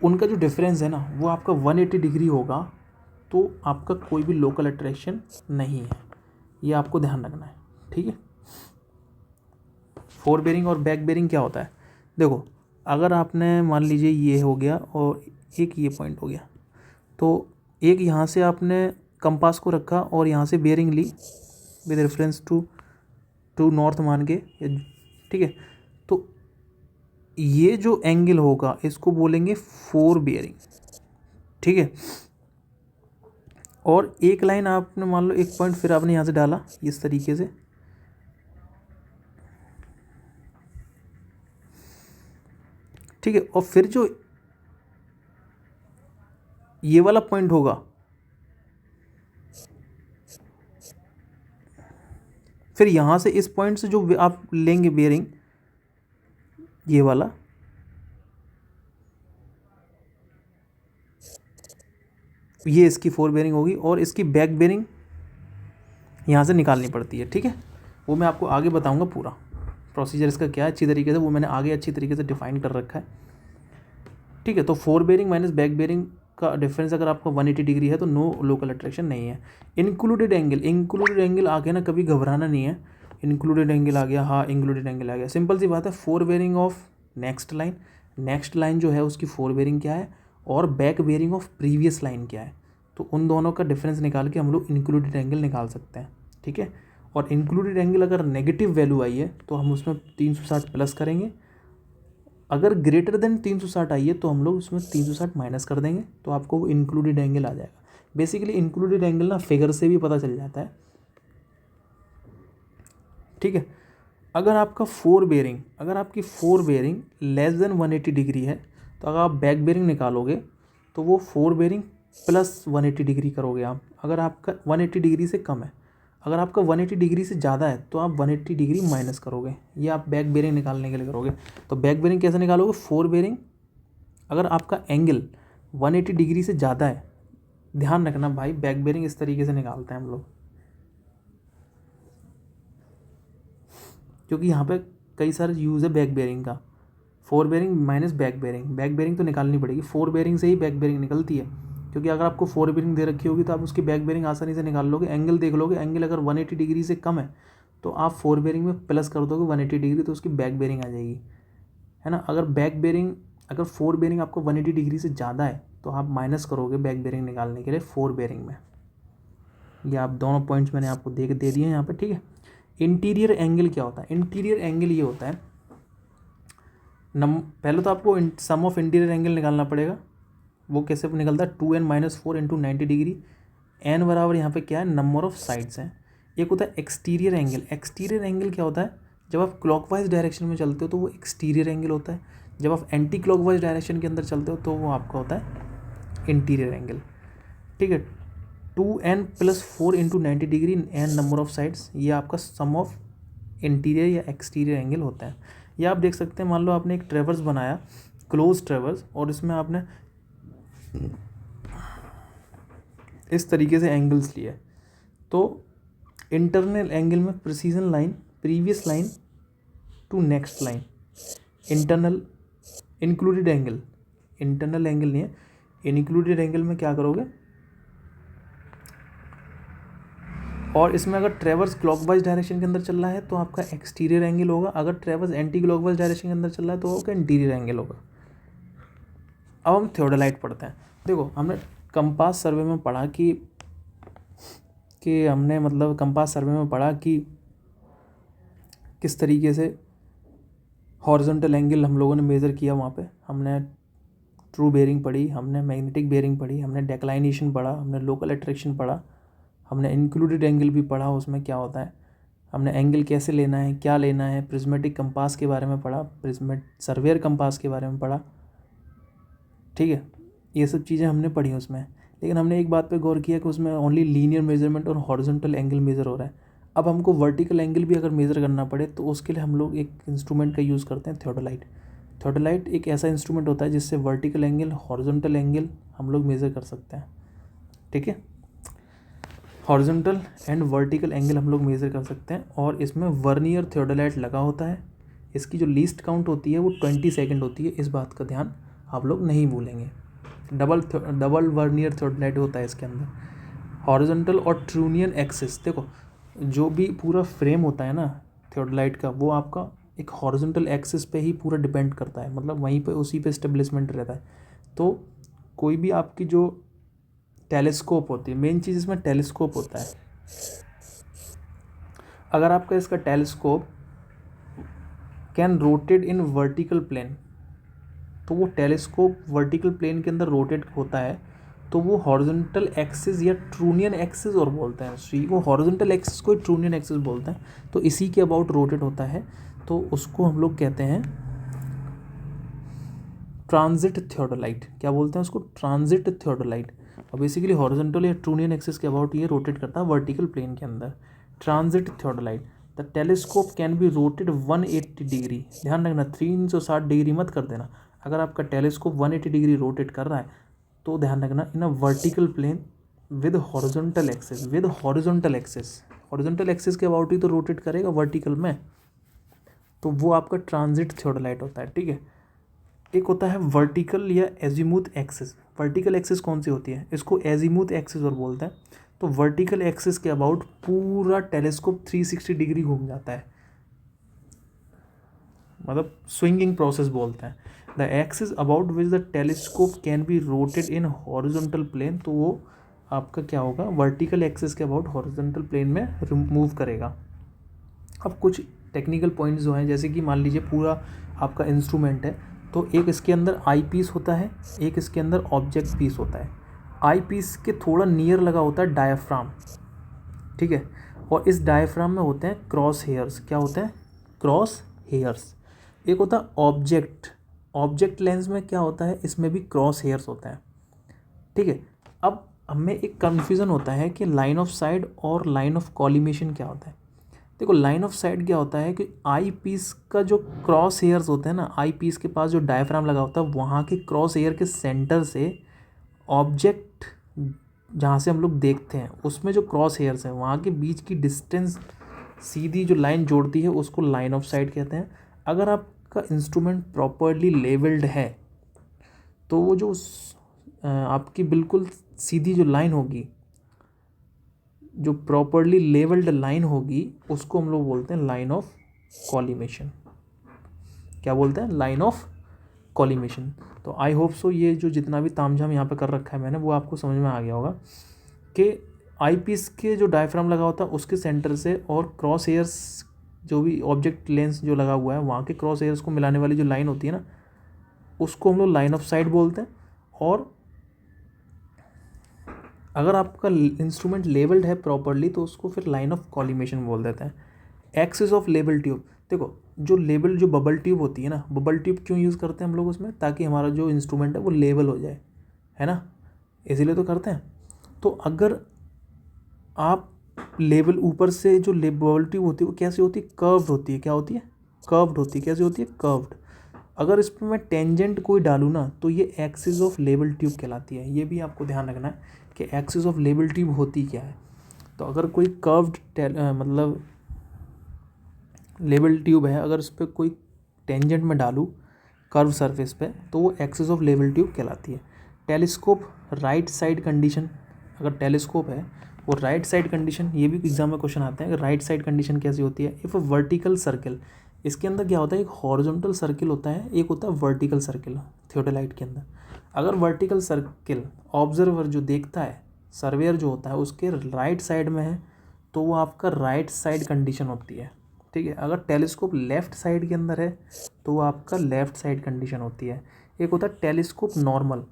उनका जो डिफरेंस है ना वो आपका 180 डिग्री होगा, तो आपका कोई भी लोकल अट्रैक्शन नहीं है। ये आपको ध्यान रखना है, ठीक है। फोर बेरिंग और बैक बेरिंग क्या होता है, देखो अगर आपने मान लीजिए ये हो गया और एक ये पॉइंट हो गया, तो एक यहाँ से आपने कंपास को रखा और यहाँ से बेरिंग ली विद रेफरेंस टू नॉर्थ मान के, ठीक है। तो ये जो एंगल होगा इसको बोलेंगे फोर बेरिंग, ठीक है। और एक लाइन आपने मान लो एक पॉइंट फिर आपने यहाँ से डाला इस तरीके से, ठीक है। और फिर जो ये वाला पॉइंट होगा, फिर यहाँ से इस पॉइंट से जो आप लेंगे बेरिंग ये वाला, ये इसकी फोर बेरिंग होगी और इसकी बैक बेरिंग यहाँ से निकालनी पड़ती है, ठीक है। वो मैं आपको आगे बताऊँगा पूरा प्रोसीजर इसका क्या है अच्छी तरीके से, वो मैंने आगे अच्छी तरीके से डिफाइन कर रखा है, ठीक है। तो fore bearing minus back bearing का डिफरेंस अगर आपका 180 डिग्री है तो नो लोकल अट्रैक्शन नहीं है। इंक्लूडेड एंगल आगे ना कभी घबराना नहीं है। इंक्लूडेड एंगल आ गया, हाँ इंक्लूडेड एंगल आ गया, सिंपल सी बात है। Fore bearing of next line जो है उसकी फोर बेरिंग क्या है और back bearing of previous line क्या है, तो उन दोनों का डिफरेंस निकाल के हम लोग इंक्लूडेड एंगल निकाल सकते हैं, ठीक है। और इंक्लूडेड एंगल अगर नेगेटिव वैल्यू आई है तो हम उसमें 360 प्लस करेंगे, अगर ग्रेटर देन 360 आई है तो हम लोग उसमें 360 माइनस कर देंगे, तो आपको वो इंक्लूडेड एंगल आ जाएगा। बेसिकली इंक्लूडेड एंगल ना फिगर से भी पता चल जाता है, ठीक है। अगर आपकी fore bearing less than 180 degree है, तो अगर आप बैक बेरिंग निकालोगे तो वो फोर बेरिंग प्लस 180 डिग्री करोगे आप। अगर आपका 180 डिग्री से कम है, अगर आपका 180 डिग्री से ज़्यादा है तो आप 180 डिग्री माइनस करोगे, ये आप बैक बेरिंग निकालने के लिए करोगे। तो बैक बेरिंग कैसे निकालोगे, फोर बेरिंग अगर आपका एंगल 180 डिग्री से ज़्यादा है, ध्यान रखना भाई बैक बेरिंग इस तरीके से निकालते हैं हम लोग, क्योंकि यहाँ पे कई सारे यूज़ है बैक बेरिंग का। Fore bearing minus back bearing तो निकालनी पड़ेगी, फोर बेरिंग से ही बैक बेरिंग निकलती है, क्योंकि अगर आपको फोर बेरिंग दे रखी होगी तो आप उसकी बैक बेरिंग आसानी से निकाल लोगे। एंगल देख लोगे, एंगल अगर 180 डिग्री से कम है तो आप फोर बेरिंग में प्लस कर दोगे 180 डिग्री, तो उसकी बैक बेरिंग आ जाएगी, है ना। अगर फोर बेरिंग आपको 180 डिग्री से ज़्यादा है तो आप माइनस करोगे बैक बेरिंग निकालने के लिए फोर बेरिंग में। ये आप दोनों पॉइंट्स मैंने आपको दे दिए हैं यहाँ पर, ठीक है। इंटीरियर एंगल क्या होता है, इंटीरियर एंगल ये होता है पहले तो आपको सम ऑफ इंटीरियर एंगल निकालना पड़ेगा। वो कैसे निकलता है, 2n-4 इंटू 90 डिग्री, n बराबर यहाँ पे क्या है, नंबर ऑफ साइड्स हैं। एक होता है एक्सटीरियर एंगल क्या होता है, जब आप क्लॉकवाइज डायरेक्शन में चलते हो तो वो एक्सटीरियर एंगल होता है, जब आप एंटी क्लॉकवाइज डायरेक्शन के अंदर चलते हो तो वो आपका होता है इंटीरियर एंगल, ठीक है। 2n+4 into 90 degree, n number of sides, ये आपका सम ऑफ इंटीरियर या एक्सटीरियर एंगल होता है। या आप देख सकते हैं, मान लो आपने एक ट्रेवर्स बनाया, क्लोज ट्रेवर्स, और इसमें आपने इस तरीके से एंगल्स लिए, तो इंटरनल एंगल में precision line, previous line to next line, internal included angle, internal angle नहीं है, इंक्लूडेड एंगल में क्या करोगे, और इसमें अगर ट्रेवर्स क्लॉकवाइज डायरेक्शन के अंदर चल रहा है तो आपका एक्सटीरियर एंगल होगा, अगर ट्रेवर्स एंटी क्लॉकवाइज डायरेक्शन के अंदर चल रहा है तो आपका इंटीरियर एंगल होगा। अब हम थियोडोलाइट पढ़ते हैं। देखो हमने कंपास सर्वे में पढ़ा कि कंपास सर्वे में पढ़ा कि किस तरीके से हॉरिजॉन्टल एंगल हम लोगों ने मेज़र किया। वहाँ पे हमने ट्रू बेरिंग पढ़ी, हमने मैग्नेटिक बेरिंग पढ़ी, हमने डेक्लाइनेशन पढ़ा, हमने लोकल अट्रैक्शन पढ़ा, हमने इंक्लूडेड एंगल भी पढ़ा, उसमें क्या होता है, हमने एंगल कैसे लेना है, क्या लेना है, प्रिज्मेटिक कंपास के बारे में पढ़ा, सर्वेयर कंपास के बारे में पढ़ा, ठीक है। ये सब चीज़ें हमने पढ़ी उसमें, लेकिन हमने एक बात पे गौर किया कि उसमें ओनली लीनियर मेजरमेंट और हॉरिजॉन्टल एंगल मेज़र हो रहा है। अब हमको वर्टिकल एंगल भी अगर मेज़र करना पड़े तो उसके लिए हम लोग एक इंस्ट्रूमेंट का यूज़ करते हैं, थियोडोलाइट। थियोडोलाइट एक ऐसा इंस्ट्रूमेंट होता है जिससे वर्टिकल एंगल, हॉरिजॉन्टल एंगल हम लोग मेज़र कर सकते हैं, ठीक है। हॉरिजॉन्टल एंड वर्टिकल एंगल हम लोग मेज़र कर सकते हैं, और इसमें वर्नियर थियोडोलाइट लगा होता है। इसकी जो लीस्ट काउंट होती है वो 20 सेकेंड होती है, इस बात का ध्यान आप लोग नहीं भूलेंगे। डबल वर्नियर थियोडोलाइट होता है इसके अंदर। हॉरिजॉन्टल और ट्रूनियन एक्सिस, देखो जो भी पूरा फ्रेम होता है ना थियोडोलाइट का, वो आपका एक हॉरिजॉन्टल एक्सिस पे ही पूरा डिपेंड करता है, मतलब वहीं पे उसी पे स्टेब्लिशमेंट रहता है। तो कोई भी आपकी जो टेलीस्कोप होती है, मेन चीज़ इसमें टेलीस्कोप होता है। अगर आपका इसका telescope can rotate in vertical plane, तो वो टेलीस्कोप वर्टिकल प्लेन के अंदर रोटेट होता है, तो वो हॉरिजॉन्टल एक्सिस या ट्रूनियन एक्सिस और बोलते हैं। वो हॉरिजॉन्टल एक्सिस को ट्रूनियन एक्सिस बोलते हैं, तो इसी के अबाउट रोटेट होता है, तो उसको हम लोग कहते हैं ट्रांजिट थियोडोलाइट। क्या बोलते हैं उसको? Transit theodolite. और बेसिकली हॉरिजॉन्टल या ट्रूनियन एक्सिस के अबाउट ये रोटेट करता है वर्टिकल प्लेन के अंदर। Transit theodolite. The telescope can be rotated 180 degree. ध्यान रखना 360 डिग्री मत कर देना। अगर आपका टेलीस्कोप 180 डिग्री रोटेट कर रहा है तो ध्यान रखना in a vertical plane with horizontal axis. With horizontal axis, horizontal axis के अबाउट ही तो रोटेट करेगा वर्टिकल में, तो वो आपका ट्रांजिट थियोडोलाइट होता है, ठीक है। एक होता है वर्टिकल या एजीमूथ एक्सिस। वर्टिकल एक्सिस कौन सी होती है? इसको एजीमूथ एक्सिस और बोलते हैं। तो वर्टिकल एक्सिस के अबाउट पूरा टेलीस्कोप 360 डिग्री घूम जाता है, मतलब स्विंगिंग प्रोसेस बोलते हैं। The axis about which the telescope can be rotated in horizontal plane, तो वो आपका क्या होगा? वर्टिकल एक्सिस के अबाउट हॉरिजॉन्टल प्लेन में मूव करेगा। अब कुछ टेक्निकल पॉइंट्स जो हैं, जैसे कि मान लीजिए पूरा आपका इंस्ट्रूमेंट है, तो एक इसके अंदर आई पीस होता है, एक इसके अंदर ऑब्जेक्ट पीस होता है। आई पीस के थोड़ा नियर लगा होता है डायाफ्राम, ठीक है, और इस डायाफ्राम में होते हैं क्रॉस हेयर्स। क्या होते हैं? Cross hairs. एक होता है ऑब्जेक्ट। ऑब्जेक्ट लेंस में क्या होता है? इसमें भी क्रॉस हेयर्स होता है, ठीक है। अब हमें एक कन्फ्यूज़न होता है कि लाइन ऑफ साइट और लाइन ऑफ कॉलिमेशन क्या होता है। देखो लाइन ऑफ साइट क्या होता है कि आई पीस का जो क्रॉस हेयर्स होते हैं ना, आई पीस के पास जो डायफ्राम लगा होता है, वहाँ के क्रॉस हेयर के सेंटर से ऑब्जेक्ट जहाँ से हम लोग देखते हैं उसमें जो क्रॉस हेयर्स हैं, वहाँ के बीच की डिस्टेंस सीधी जो लाइन जोड़ती है उसको लाइन ऑफ साइट कहते हैं। अगर आपका इंस्ट्रूमेंट प्रॉपरली लेवल्ड है तो वो जो आपकी बिल्कुल सीधी जो लाइन होगी, जो प्रॉपरली लेवल्ड लाइन होगी, उसको हम लोग बोलते हैं लाइन ऑफ कॉलिमेशन। क्या बोलते हैं? Line of collimation. तो आई होप सो ये जो जितना भी तामझाम यहाँ पे कर रखा है मैंने, वो आपको समझ में आ गया होगा कि आई पीस के जो डायफ्राम लगा होता है उसके सेंटर से और क्रॉस हेयर्स जो भी ऑब्जेक्ट लेंस जो लगा हुआ है वहाँ के क्रॉस हेयर्स को मिलाने वाली जो लाइन होती है ना, उसको हम लोग लाइन ऑफ साइट बोलते हैं। और अगर आपका इंस्ट्रूमेंट लेवल्ड है प्रॉपरली तो उसको फिर लाइन ऑफ कॉलिमेशन बोल देते हैं। Axis of label tube. देखो जो बबल ट्यूब होती है ना, बबल ट्यूब क्यों यूज़ करते हैं हम लोग उसमें? ताकि हमारा जो इंस्ट्रूमेंट है वो लेवल हो जाए, है ना, इसीलिए तो करते हैं। तो अगर आप लेवल ऊपर से जो बबल ट्यूब होती है वो कैसी होती है? कर्व्ड होती है। क्या होती है? कर्व्ड होती है। कैसी होती है? कर्व्ड। अगर इस पर मैं टेंजेंट कोई डालूँ ना तो ये एक्सिस ऑफ लेवल ट्यूब कहलाती है। ये भी आपको ध्यान रखना है कि एक्सिस ऑफ लेवल ट्यूब होती क्या है। तो अगर कोई कर्व्ड मतलब लेवल ट्यूब है, अगर इस पर कोई टेंजेंट में डालूँ कर्व सरफेस पे तो वो एक्सिस ऑफ लेवल ट्यूब कहलाती है। Telescope right side condition. अगर टेलीस्कोप है वो राइट साइड कंडीशन, ये भी एग्जाम में क्वेश्चन आते हैं कि राइट साइड कंडीशन कैसी होती है। इफ़ अ वर्टिकल सर्किल, इसके अंदर क्या होता है? एक हॉरिजॉन्टल सर्किल होता है, एक होता है वर्टिकल सर्किल थियोडोलाइट के अंदर। अगर वर्टिकल सर्किल ऑब्जर्वर जो देखता है, सर्वेयर जो होता है, उसके राइट साइड में है तो वो आपका राइट साइड कंडीशन होती है, ठीक है। अगर टेलीस्कोप लेफ़्ट साइड के अंदर है तो वो आपका लेफ़्ट साइड कंडीशन होती है। एक होता है टेलीस्कोप नॉर्मल।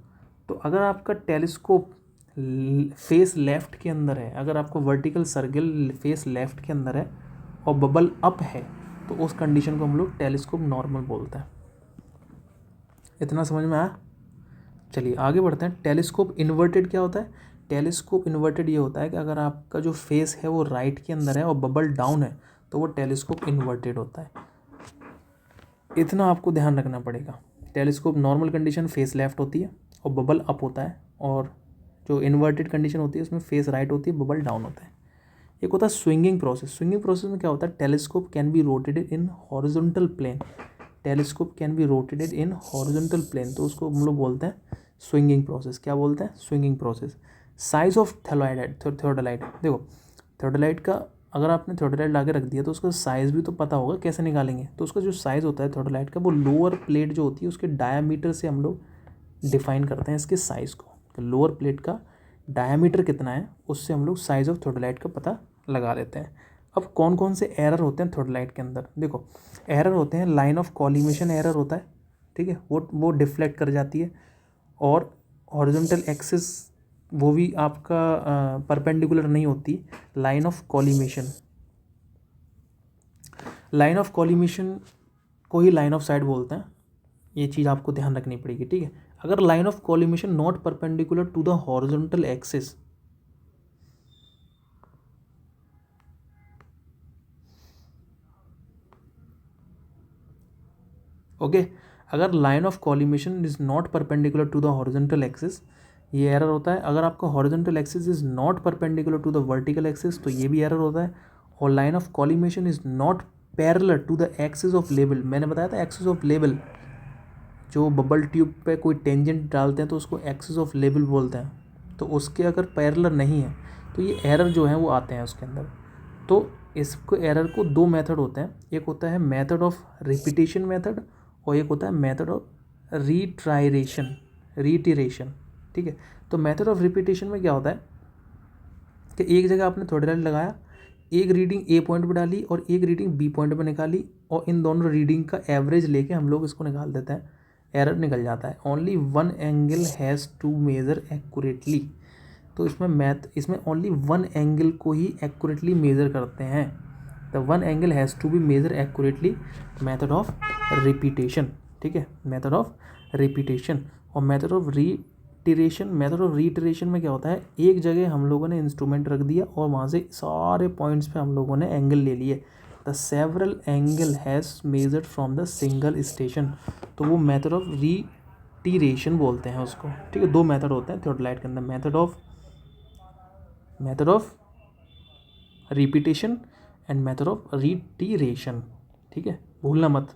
तो अगर आपका टेलीस्कोप फेस लेफ़्ट के अंदर है, अगर आपका वर्टिकल सर्किल फेस लेफ़्ट के अंदर है और बबल अप है तो उस कंडीशन को हम लोग टेलीस्कोप नॉर्मल बोलते हैं। इतना समझ में आया? चलिए आगे बढ़ते हैं। टेलीस्कोप इन्वर्टेड क्या होता है? टेलीस्कोप इन्वर्टेड ये होता है कि अगर आपका जो फेस है वो राइट के अंदर है और बबल डाउन है तो वो टेलीस्कोप इन्वर्टेड होता है। इतना आपको ध्यान रखना पड़ेगा। Telescope normal condition face left होती है और बबल अप होता है, और जो इन्वर्टेड कंडीशन होती है उसमें फेस राइट होती है, बबल डाउन होता है। एक होता है स्विंगिंग प्रोसेस। स्विंगिंग प्रोसेस में क्या होता है, telescope can be rotated in horizontal plane. Telescope can be rotated in horizontal plane, तो उसको हम लोग बोलते हैं स्विंगिंग प्रोसेस। क्या बोलते हैं, swinging process. Size of theodolite, देखो थियोडोलाइट का अगर आपने थियोडोलाइट ला के रख दिया तो उसका साइज़ भी तो पता होगा, कैसे निकालेंगे। तो उसका जो साइज़ होता है थियोडोलाइट का, वो लोअर प्लेट जो होती है उसके डायामीटर से हम लोग डिफाइन करते हैं इसके साइज़ को। तो लोअर प्लेट का डायामीटर कितना है उससे हम लोग साइज़ ऑफ थियोडोलाइट का पता लगा लेते हैं। अब कौन कौन से एरर होते हैं थियोडोलाइट के अंदर, देखो एरर होते हैं, लाइन ऑफ कॉलिमेशन एरर होता है, ठीक है, वो डिफ्लेक्ट कर जाती है। और हॉरिजॉन्टल एक्सिस वो भी आपका परपेंडिकुलर नहीं होती। Line of collimation, line of collimation को ही लाइन ऑफ साइट बोलते हैं, ये चीज़ आपको ध्यान रखनी पड़ेगी, ठीक है। अगर line of collimation not perpendicular to the horizontal axis, okay, अगर line of collimation is not perpendicular to the horizontal axis, ये एरर होता है। अगर आपका horizontal axis is not perpendicular to the vertical axis, तो ये भी एरर होता है। और line of collimation is not parallel to the axis of level, मैंने बताया था एक्सिस ऑफ लेवल, जो बबल ट्यूब पे कोई टेंजेंट डालते हैं तो उसको एक्सिस ऑफ लेवल बोलते हैं, तो उसके अगर पैरेलल नहीं है तो ये एरर जो है वो आते हैं उसके अंदर। तो इसको एरर को दो मेथड होते हैं, एक होता है मेथड ऑफ रिपीटेशन मेथड और एक होता है मेथड ऑफ रीटिरेशन, ठीक है। तो मेथड ऑफ रिपीटेशन में क्या होता है कि एक जगह आपने थियोडोलाइट लगाया, एक रीडिंग ए पॉइंट पर डाली और एक रीडिंग बी पॉइंट पर निकाली, और इन दोनों रीडिंग का एवरेज लेके हम लोग इसको निकाल देते हैं, एरर निकल जाता है। Only one angle has to measure accurately, तो इसमें ओनली वन एंगल को ही एक्यूरेटली मेज़र करते हैं। The one angle has to be measure accurately, method of repetition, ठीक है, मेथड ऑफ रिपीटेशन। और method of reiteration, method of reiteration में क्या होता है, एक जगह हम लोगों ने इंस्ट्रूमेंट रख दिया और वहाँ से सारे पॉइंट्स पे हम लोगों ने एंगल ले लिए, the several angle has measured from the single station, तो वो मेथड ऑफ रीटिरेशन बोलते हैं उसको, ठीक है। दो मेथड होते हैं थियोडोलाइट के अंदर, method of repetition and method of reiteration, ठीक है, भूलना मत।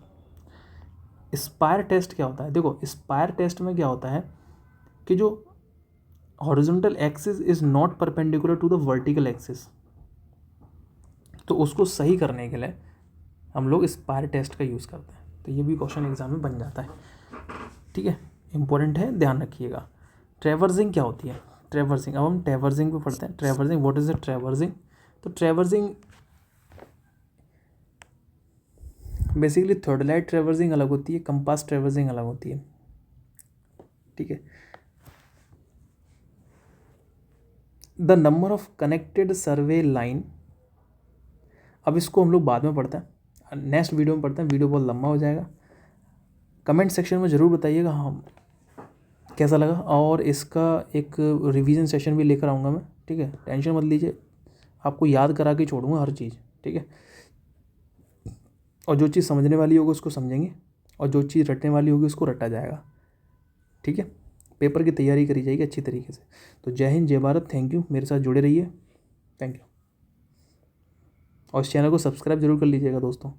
स्पायर टेस्ट क्या होता है, देखो स्पायर टेस्ट में क्या होता है कि जो horizontal axis is not perpendicular to the vertical axis, तो उसको सही करने के लिए हम लोग स्पायर टेस्ट का यूज़ करते हैं। तो ये भी क्वेश्चन एग्जाम में बन जाता है, ठीक है, इंपॉर्टेंट है, ध्यान रखिएगा। ट्रैवर्सिंग क्या होती है, ट्रैवर्सिंग, अब हम ट्रैवर्सिंग पे पढ़ते हैं। Traversing, what is the traversing, तो ट्रैवर्सिंग बेसिकली थियोडोलाइट ट्रैवर्सिंग अलग होती है, कंपास ट्रैवर्सिंग अलग होती है, ठीक है। The number of connected survey line, अब इसको हम लोग बाद में पढ़ते हैं, नेक्स्ट वीडियो में पढ़ते हैं, वीडियो बहुत लंबा हो जाएगा। कमेंट सेक्शन में ज़रूर बताइएगा हम कैसा लगा, और इसका एक रिवीजन सेशन भी लेकर आऊँगा मैं, ठीक है, टेंशन मत लीजिए, आपको याद करा के छोड़ूंगा हर चीज़, ठीक है। और जो चीज़ समझने वाली होगी उसको समझेंगे, और जो चीज़ रटने वाली होगी उसको रटा जाएगा, ठीक है। पेपर की तैयारी करी जाएगी अच्छी तरीके से। तो जय हिंद, जय भारत, थैंक यू, मेरे साथ जुड़े रहिए, थैंक यू। और इस चैनल को सब्सक्राइब जरूर कर लीजिएगा दोस्तों,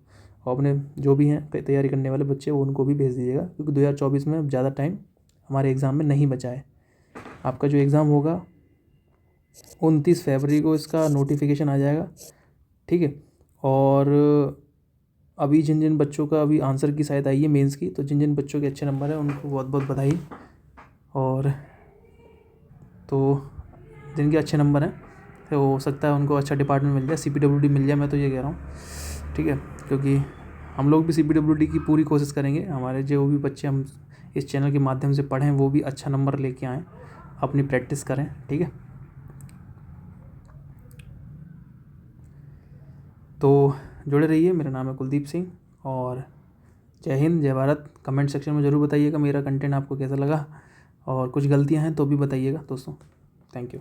और अपने जो भी हैं तैयारी करने वाले बच्चे वो उनको भी भेज दीजिएगा, क्योंकि 2024 में अब ज़्यादा टाइम हमारे एग्ज़ाम में नहीं बचा है। आपका जो एग्ज़ाम होगा 29 फरवरी को इसका नोटिफिकेशन आ जाएगा, ठीक है। और अभी जिन जिन बच्चों का अभी आंसर की शायद आई है मेंस की, तो जिन जिन बच्चों के अच्छे नंबर हैं उनको बहुत बहुत बधाई। और तो जिनके अच्छे नंबर हैं तो हो सकता है उनको अच्छा डिपार्टमेंट मिल जाए, CPWD मिल जाए, मैं तो ये कह रहा हूँ, ठीक है। क्योंकि हम लोग भी CPWD की पूरी कोशिश करेंगे, हमारे जो भी बच्चे हम इस चैनल के माध्यम से पढ़ें वो भी अच्छा नंबर लेके आएँ, अपनी प्रैक्टिस करें, ठीक है। तो जुड़े रहिए, मेरा नाम है कुलदीप सिंह, और जय हिंद, जय भारत। कमेंट सेक्शन में ज़रूर बताइएगा मेरा कंटेंट आपको कैसा लगा, और कुछ गलतियां हैं तो भी बताइएगा दोस्तों, थैंक यू।